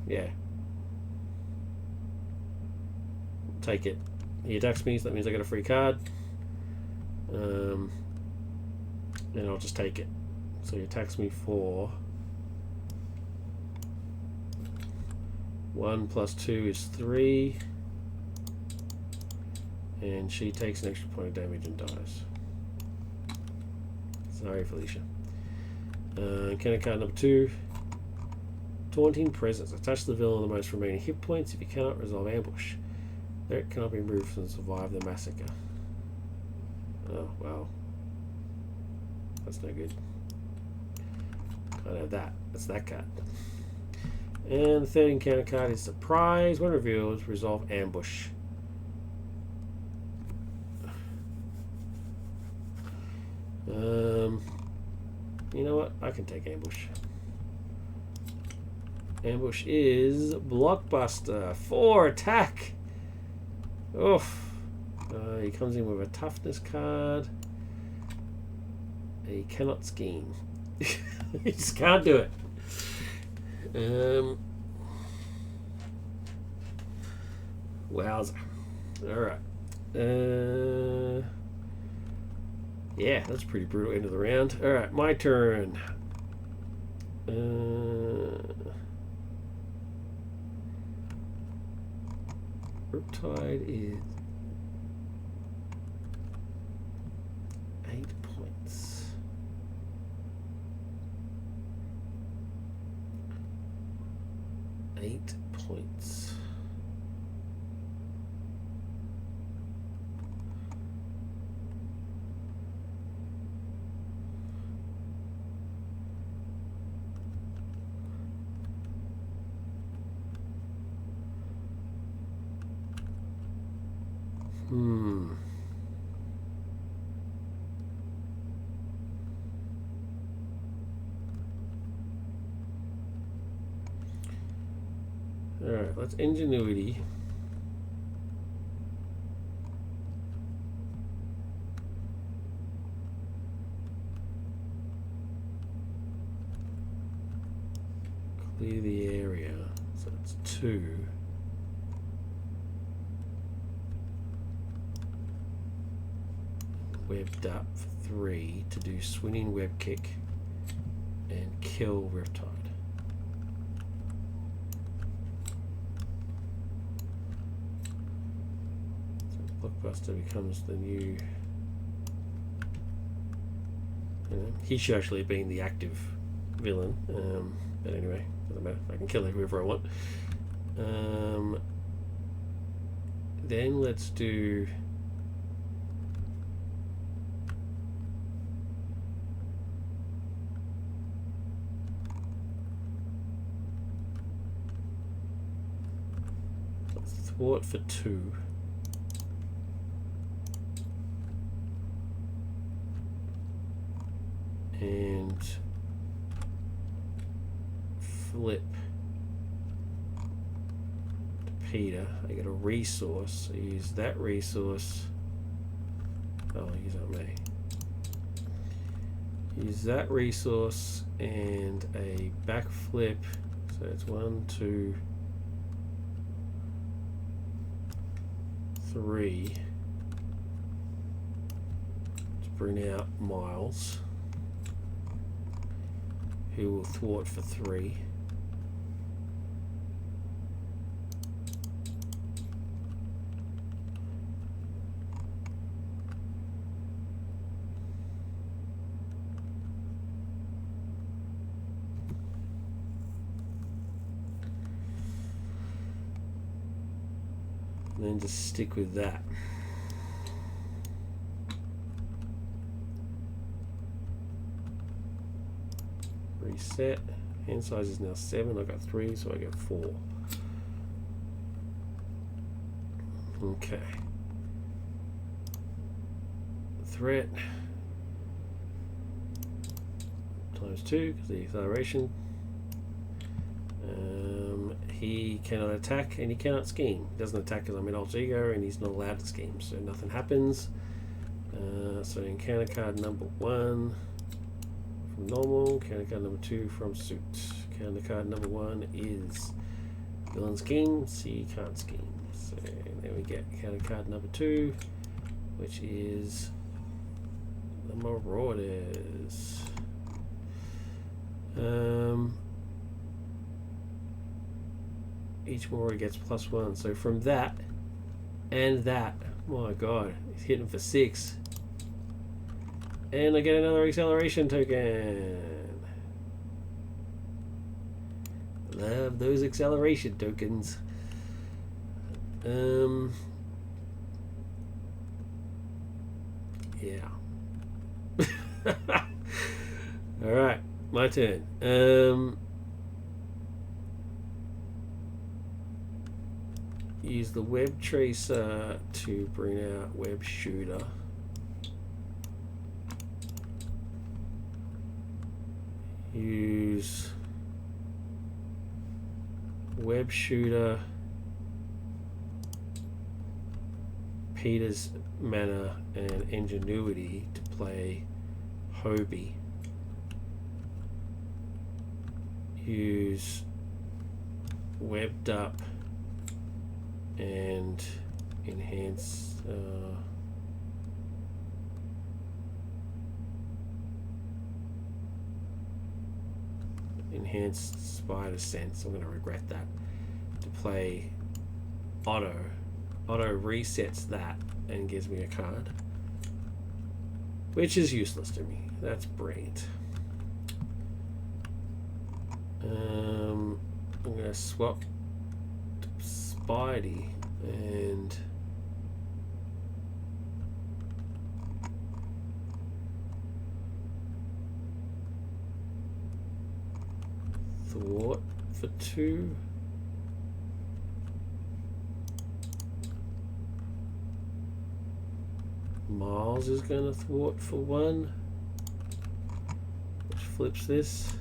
Yeah. Take it. He attacks me, so that means I get a free card. And I'll just take it. So he attacks me for 1 + 2 is 3. And she takes an extra point of damage and dies. Sorry, Felicia. Counter card number 2. Taunting Presence. Attach the villain the most remaining hit points if you cannot resolve ambush. It cannot be moved and survive the massacre. Oh, well. That's no good. Can't have that. That's that card. And the third encounter card is Surprise. When revealed, resolve ambush. You know what? I can take ambush. Ambush is Blockbuster. 4 attack. Oof. He comes in with a toughness card. He cannot scheme. He just can't do it. Wowza. Alright. Yeah, that's a pretty brutal end of the round. Alright, my turn. Riptide is 8 points. 8 points. Alright, let's Ingenuity. Clear the area. So it's 2. Webbed up for 3 to do swinging web kick and kill Riptide. So Blockbuster becomes the new. He should actually have been the active villain, but anyway, doesn't matter. I can kill whoever I want. Then let's do. Thwart for 2. And flip to Peter. I get a resource. I use that resource. Oh, I'll use that me. Use that resource and a backflip. So it's 1, 2, 3 to bring out Miles. who will thwart for 3. And then just stick with that. Reset. Hand size is now 7. I got 3, so I get 4. Okay. Threat times 2 because the acceleration. He cannot attack and he cannot scheme. He doesn't attack because I'm in alter ego and he's not allowed to scheme, so nothing happens. So encounter card number 1 from normal, encounter card number 2 from suit. Encounter card number 1 is villain scheme, so you can't scheme. So then we get encounter card number 2, which is the Marauders. Each Marauder gets +1. So from that and that, my god, he's hitting for 6. And I get another acceleration token. Love those acceleration tokens. Yeah. Alright, my turn. Use the web tracer to bring out web shooter. Use web shooter, Peter's Manor, and Ingenuity to play Hobie. Use webbed up and enhance enhanced spider sense. I'm going to regret that. To play auto resets that and gives me a card, which is useless to me. That's brilliant. I'm going to swap to Spidey and thwart for 2. Miles is going to thwart for 1, which flips this.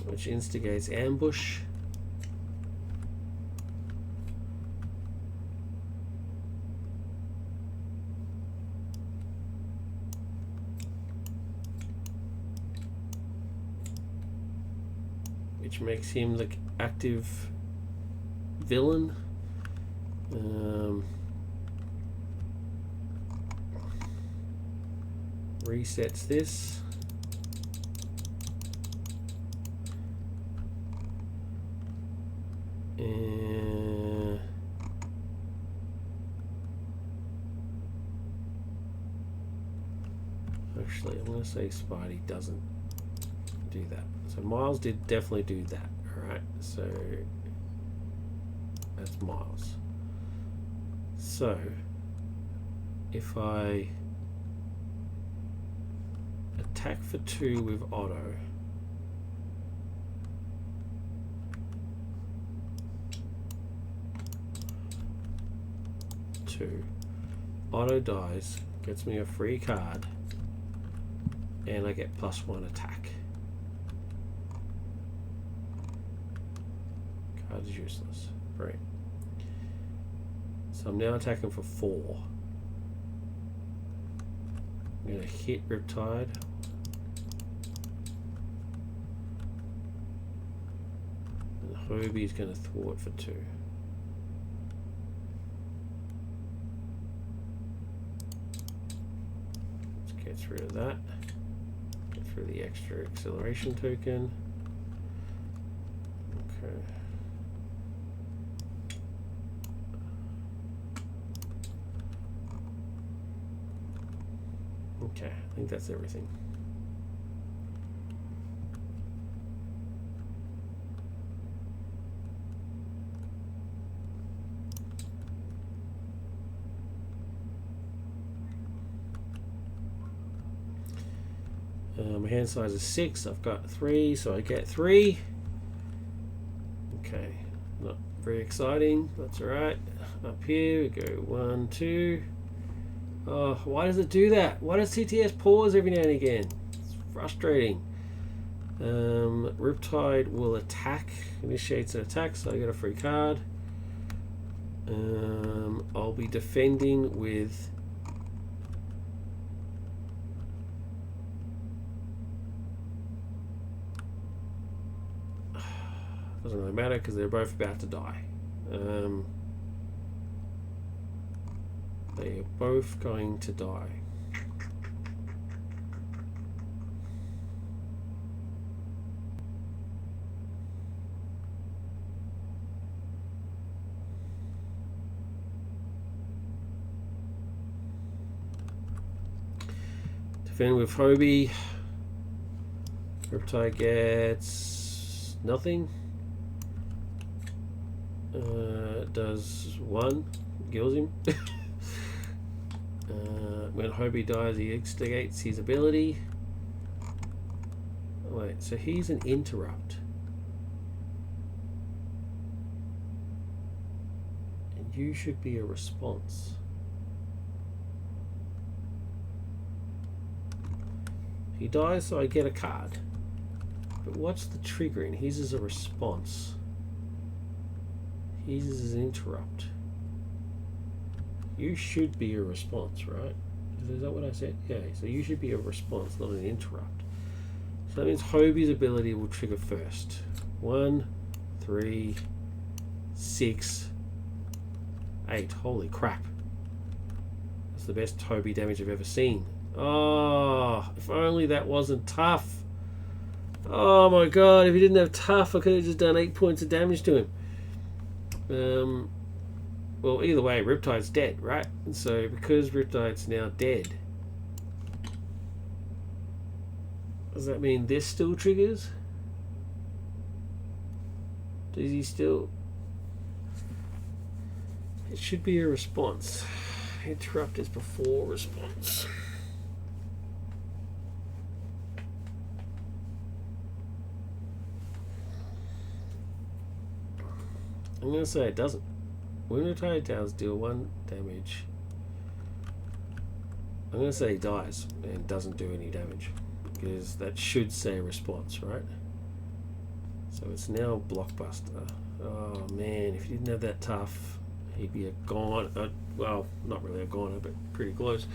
Which instigates ambush. Which makes him the active villain. Resets this. Actually, I'm going to say Spidey doesn't do that. So Miles did definitely do that. Alright, so that's Miles. So if I attack for 2 with auto, auto dies, gets me a free card, and I get +1 attack. Card is useless. Great. So I'm now attacking for 4. I'm going to hit Riptide. And Hobie's going to thwart for 2. gets rid of that. Gets rid of the extra acceleration token. Okay. Okay, I think that's everything. My hand size is 6. I've got 3, so I get 3. Okay, not very exciting. That's all right. Up here we go 1, 2. Oh, why does it do that? Why does CTS pause every now and again? It's frustrating. Riptide will attack, initiates an attack, so I get a free card. I'll be defending with doesn't really matter because they're both about to die. They are both going to die. Defend with Hobie. Riptide gets nothing. Does 1, kills him. When Hobie dies, he instigates his ability. Wait, so he's an interrupt. And you should be a response. He dies, so I get a card. But what's the triggering? His is a response. His is an interrupt. You should be a response, right? Is that what I said? Yeah, so you should be a response, not an interrupt. So that means Hobie's ability will trigger first. 1, 3, 6, 8. Holy crap. That's the best Hobie damage I've ever seen. Oh, if only that wasn't tough. Oh my god, if he didn't have tough, I could have just done 8 points of damage to him. Well, either way, Riptide's dead, right? So because Riptide's now dead, does that mean this still triggers? Does he still? It should be a response. Interrupt is before response. I'm going to say it doesn't. When retired towns deal 1 damage, I'm going to say he dies and doesn't do any damage, because that should say response, right? So it's now Blockbuster. Oh man, if he didn't have that tough, he'd be a goner. Well, not really a goner, but pretty close.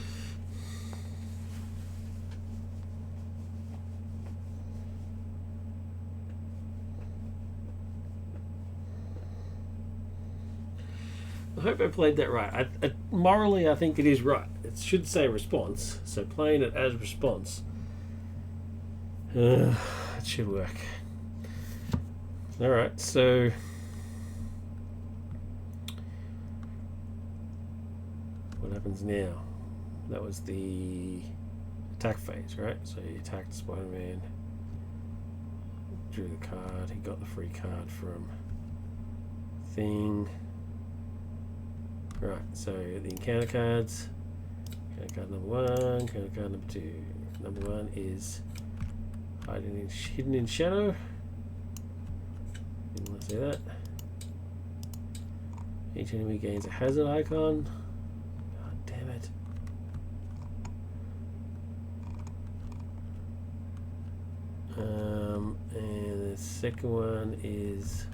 I hope I played that right. Morally, I think it is right. It should say response, so playing it as response, it should work. Alright, so what happens now? That was the attack phase, right? So he attacked Spider-Man, drew the card, he got the free card from thing. Right, so the encounter cards. Encounter card number 1, encounter card number 2. Number 1 is hidden in shadow. Didn't want to say that. Each enemy gains a hazard icon. God damn it. And the second one is.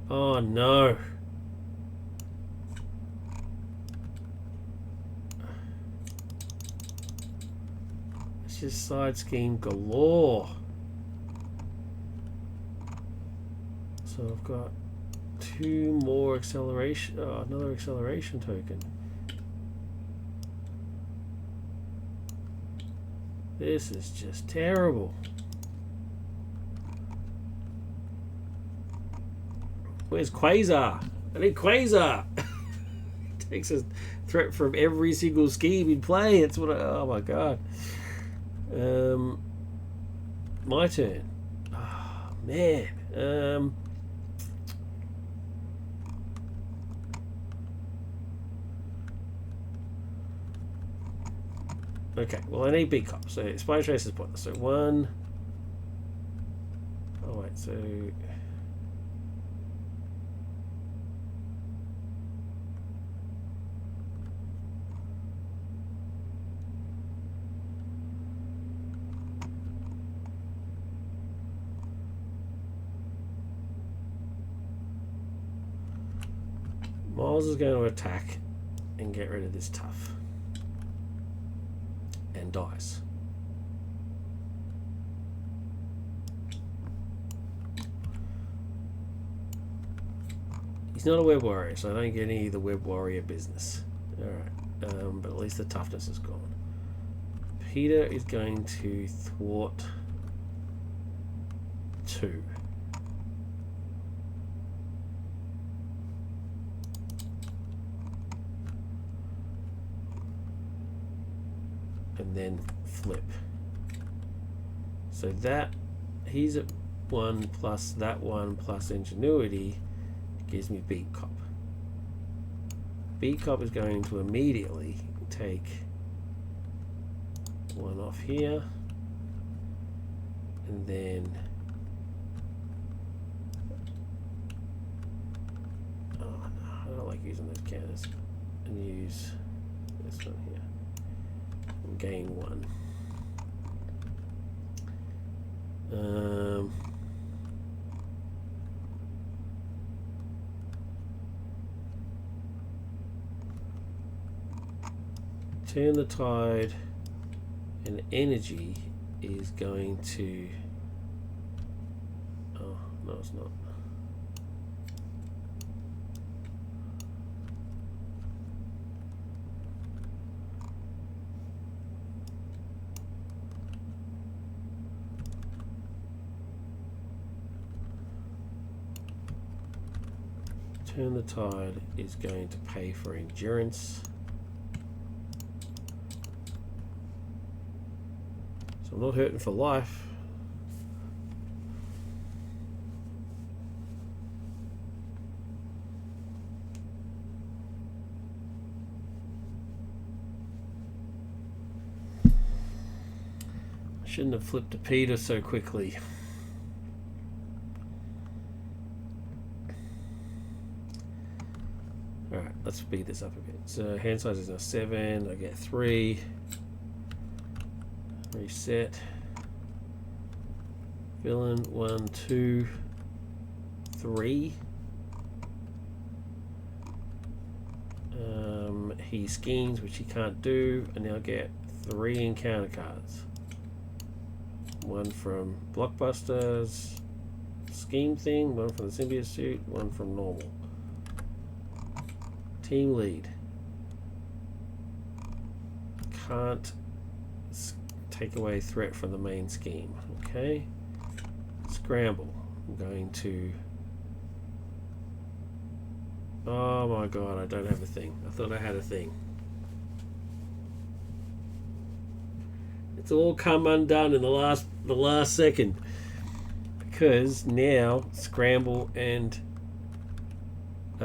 Oh no. Just side scheme galore. So I've got 2 more acceleration. Oh, another acceleration token. This is just terrible. Where's Quasar? I need Quasar. Takes a threat from every single scheme in play. It's what oh my god. My turn. Oh man. Okay, well I need B cop, so Spy Trace is pointless. So one. Oh wait, so Miles is going to attack and get rid of this tough. And dies. He's not a web warrior, so I don't get any of the web warrior business. Alright, but at least the toughness is gone. Peter is going to thwart 2. And then flip. So that he's at 1 plus that 1 plus ingenuity gives me B cop. B cop is going to immediately take 1 off here, and then oh no, I don't like using those counters, and use this one here. Gain 1. Turn the tide, and energy is going to. Oh no, it's not. Turn the tide is going to pay for endurance. So I'm not hurting for life. I shouldn't have flipped to Peter so quickly. Alright, let's speed this up a bit. So hand size is now 7. I get 3. Reset. Villain 1, 2, 3. He schemes, which he can't do, and now get 3 encounter cards. 1 from Blockbuster's scheme thing, 1 from the symbiote suit, 1 from normal. Team lead. Can't take away threat from the main scheme. Okay. Scramble. I'm going to. Oh my god, I don't have a thing. I thought I had a thing. It's all come undone in the last second. Because now Scramble and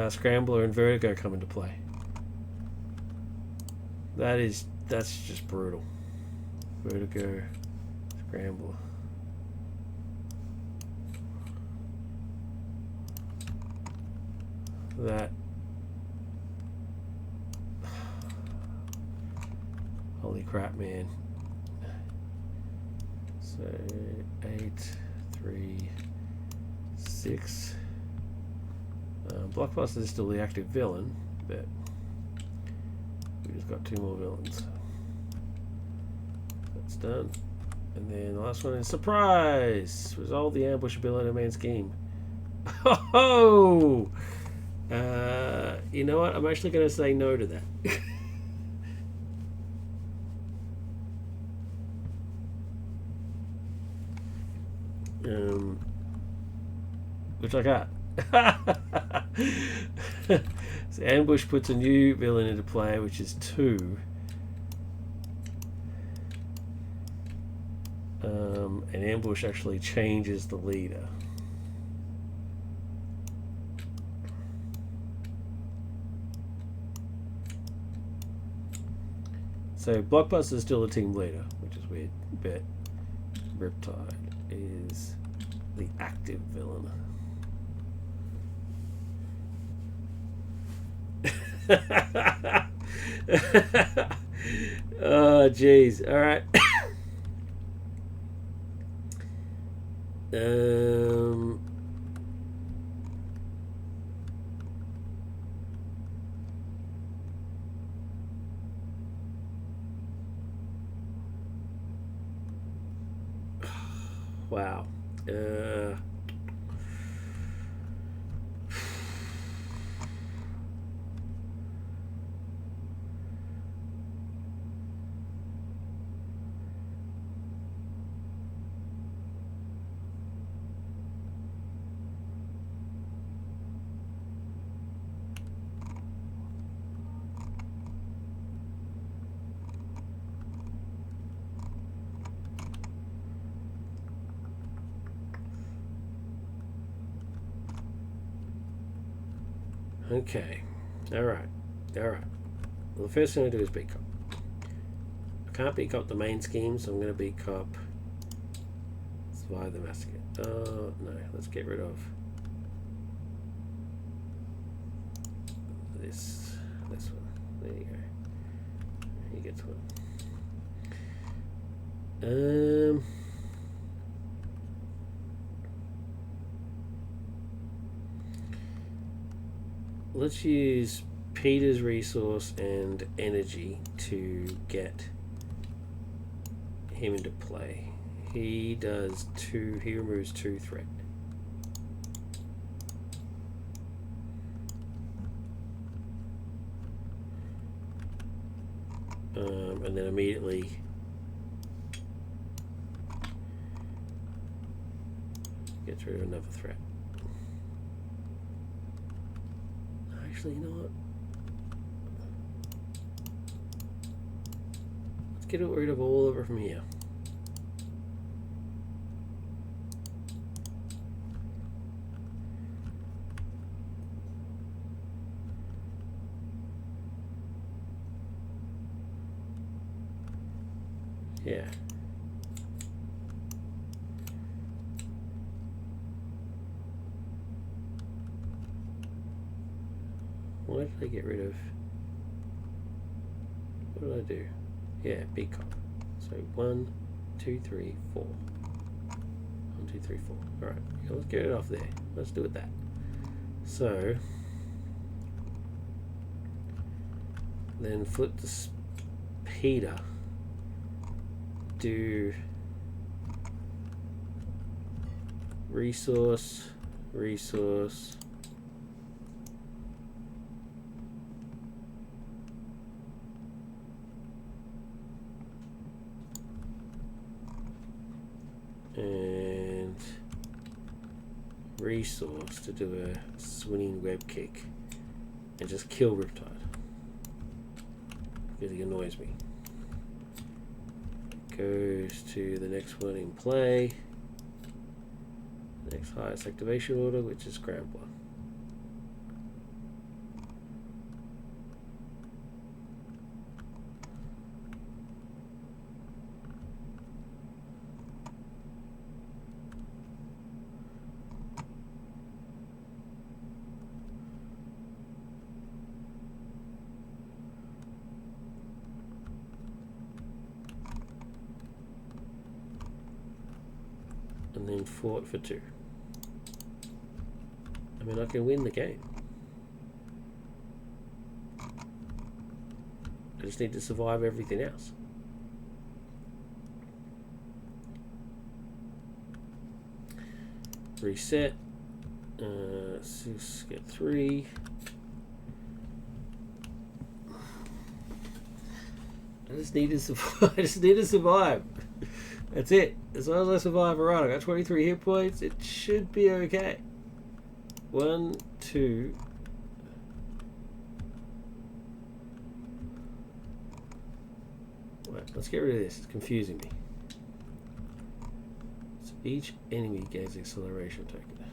Scrambler and Vertigo come into play. That's just brutal. Vertigo, Scrambler. That. Holy crap, man. So 8, 3, 6. Blockbuster is still the active villain, but we just got 2 more villains. That's done. And then the last one is surprise! Resolve the ambush ability of main scheme. Oh! You know what? I'm actually going to say no to that. Which I got. So ambush puts a new villain into play, which is 2. And ambush actually changes the leader. So Blockbuster is still the team leader, which is weird, but Riptide is the active villain. Oh jeez. All right. Wow. Okay. Alright. Well, the first thing I do is beat cop. I can't beat cop the main scheme, so I'm going to beat cop Survive the Massacre. Oh, no. Let's get rid of this one. There you go. He gets one. Let's use Peter's resource and energy to get him into play. He does 2. He removes 2 threat. And then immediately gets rid of another threat. Actually, you know what? Let's get rid of all of it from here. Yeah. What did I get rid of? What did I do? Yeah, big cop. So 1, 2, 3, 4. 1, 2, 3, 4. Alright, let's get it off there. Let's do it that. So then flip the Peter. Do resource. And resource to do a swinging web kick and just kill Riptide because he annoys me. Goes to the next one in play. Next highest activation order, which is Scrambler. And then fought for 2. I mean, I can win the game. I just need to survive everything else. Reset. Let's just get 3. I just need to survive. That's it. As long as I survive, alright, I got 23 hit points. It should be okay. 1, 2. Wait, let's get rid of this. It's confusing me. So each enemy gains acceleration token.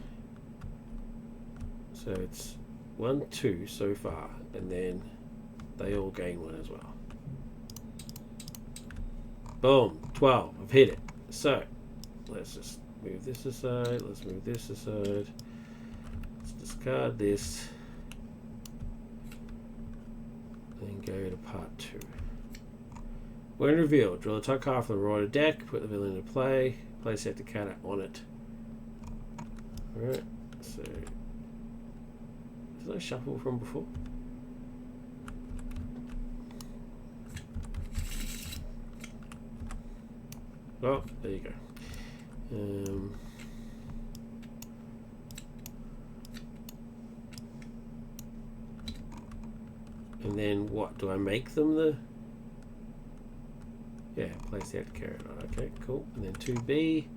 So it's 1, 2 so far, and then they all gain one as well. Boom, 12. I've hit it. So let's just move this aside. Let's move this aside. Let's discard this. Then go to part 2. When revealed, draw the top card from the right deck, put the villain into play, place the card on it. Alright, so did I shuffle from before? Oh, there you go. And then what? Do I make them the... Yeah, place the active carrot on. Okay, cool. And then 2B.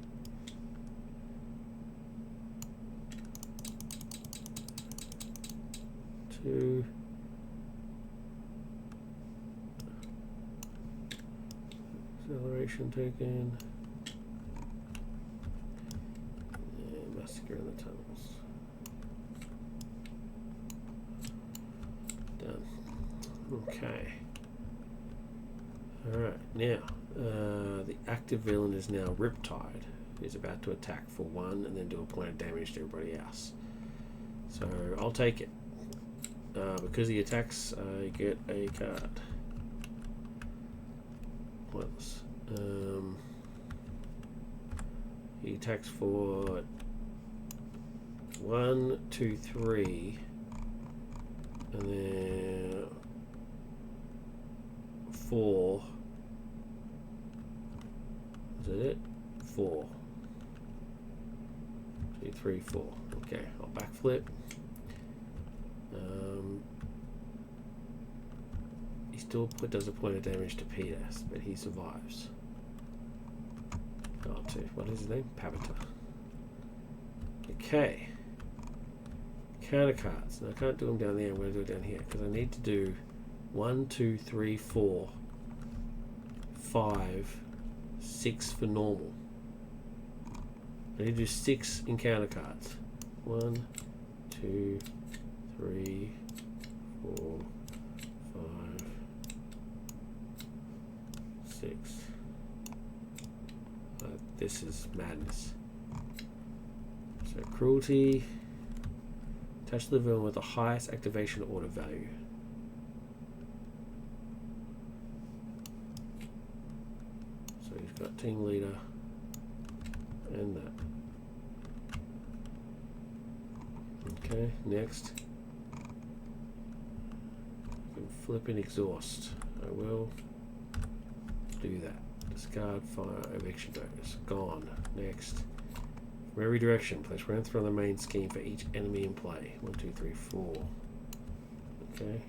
Two. Acceleration token. And Massacre in the tunnels. Done. Okay. Alright, now the active villain is now Riptide. He's about to attack for 1 and then do a point of damage to everybody else. So I'll take it. Because he attacks, I get a card. Pointless. He attacks for 1, 2, 3, and then 4. Is that it? 4. 2, 3, 4. Okay, I'll backflip. He still does a point of damage to Peter, but he survives. Oh, two. What is his name? Pavita. Okay. Counter cards. Now I can't do them down there. I'm going to do it down here because I need to do 1, 2, 3, 4, 5, 6 for normal. I need to do 6 encounter cards. 1, 2, 3, 4, 5, 6. This is madness. So cruelty. Attach the villain with the highest activation order value. So he's got team leader and that. Okay, next. I can flip and exhaust. I will do that. Discard fire eviction bonus. Gone. Next. From every direction, place one through on the main scheme for each enemy in play. 1, 2, 3, 4. Okay.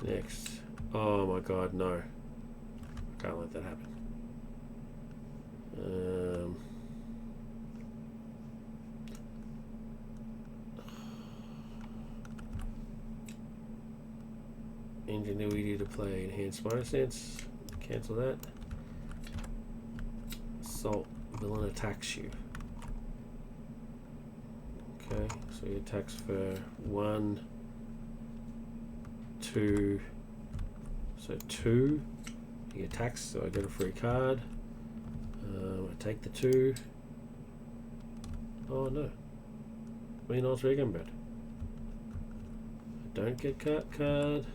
Next. Oh my god, no. I can't let that happen. Ingenuity to play enhanced minor sense. Cancel that. Assault. Villain attacks you. Okay, so he attacks for 1, 2. So 2. He attacks, so I get a free card. I take the 2. Oh no. Mean Alter Ego Bird. I don't get card.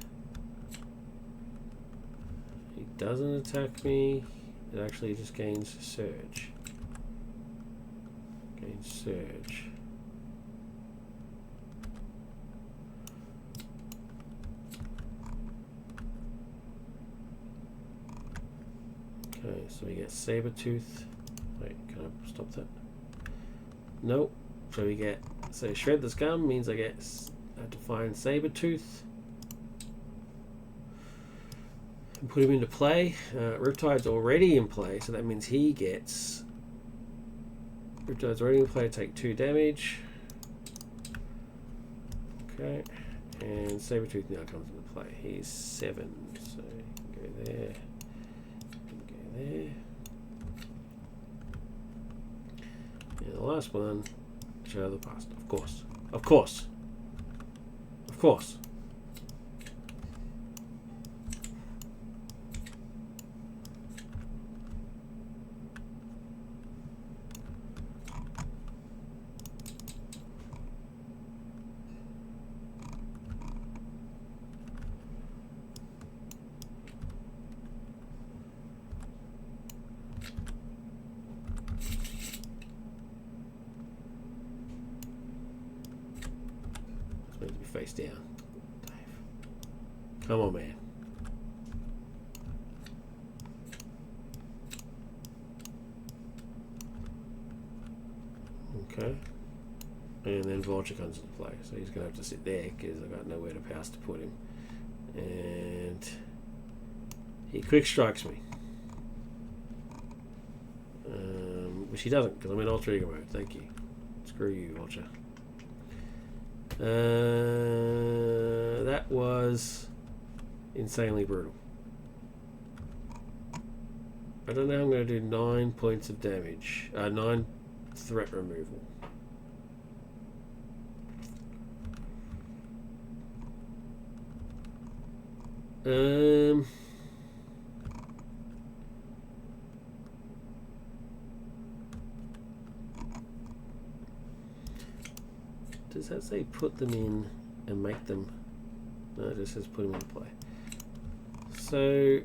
He doesn't attack me. It actually just gains surge. Gains surge. Okay, so we get Sabretooth. Wait, can I stop that? Nope. So we get, so Shred the Scum means I get I have to find Sabretooth and put him into play. Riptide's already in play, so that means he gets... Riptide's already in play, take 2 damage. Okay. And Sabretooth now comes into play. He's 7, so you can go there. You can go there. And the last one, Shadow of the Past. Of course. Of course. Of course. It's meant to be face down. Dave. Come on, man. Okay. And then Vulture comes into play. So he's going to have to sit there because I've got nowhere to pass to put him. And he quick strikes me. Which he doesn't because I'm in Ultra Ego mode. Thank you. Screw you, Vulture. That was insanely brutal. I don't know how I'm going to do 9 points of damage. 9 threat removal. Does that say put them in and make them? No, it just says put them in play. So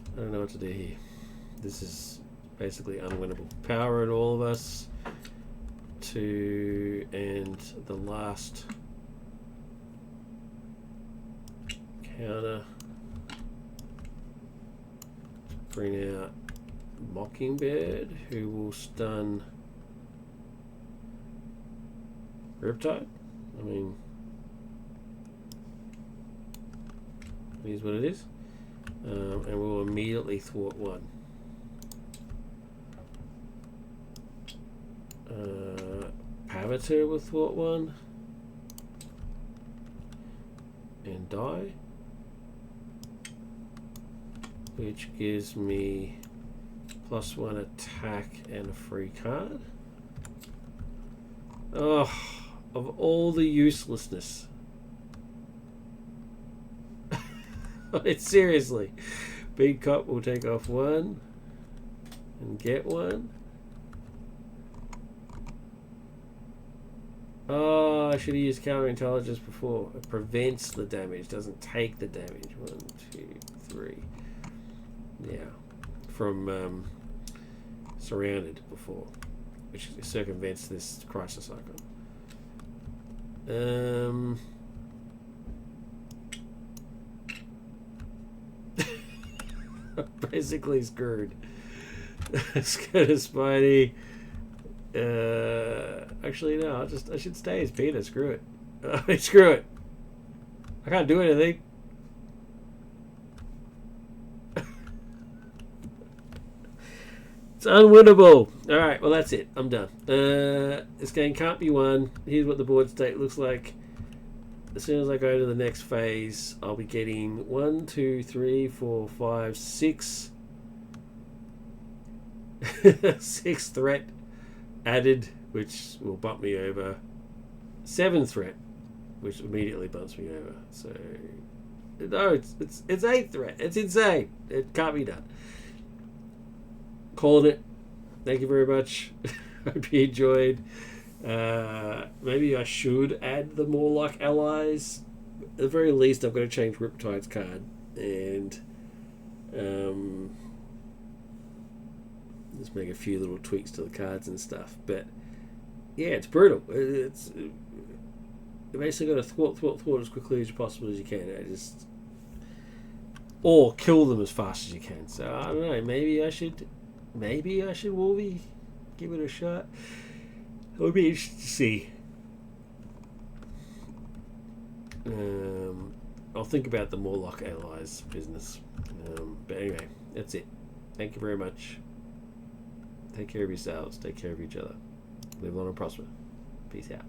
I don't know what to do here. This is basically unwinnable. Power at all of us to end the last counter. Bring out Mockingbird, who will stun Riptide. I mean, it is what it is. And we'll immediately thwart one. Pavater will thwart one. And die. Which gives me +1 attack and a free card. Oh, of all the uselessness. It's seriously. Big Cop will take off 1 and get 1. Oh, I should have used counterintelligence before. It prevents the damage, doesn't take the damage. 1, 2, 3. Yeah. From surrounded before, which circumvents this crisis icon. Basically screwed. Scared of Spidey. Actually, no. I should stay as Peter. Screw it. Screw it. I can't do anything. It's unwinnable. All right. Well, that's it. I'm done. This game can't be won. Here's what the board state looks like. As soon as I go to the next phase, I'll be getting 1, 2, 3, 4, 5, 6 6 threat added, which will bump me over. 7 threat, which immediately bumps me over. So no, it's 8 threat. It's insane. It can't be done. Calling it. Thank you very much. Hope you enjoyed. Maybe I should add the more like allies at the very least, I've got to change Riptide's card and just make a few little tweaks to the cards and stuff. But yeah, it's brutal. It's you basically got to thwart as quickly as possible as you can. Or kill them as fast as you can. So I don't know. Maybe I should Wolvie, give it a shot. It would be interesting to see. I'll think about the Morlock allies business. But anyway, that's it. Thank you very much. Take care of yourselves. Take care of each other. Live long and prosper. Peace out.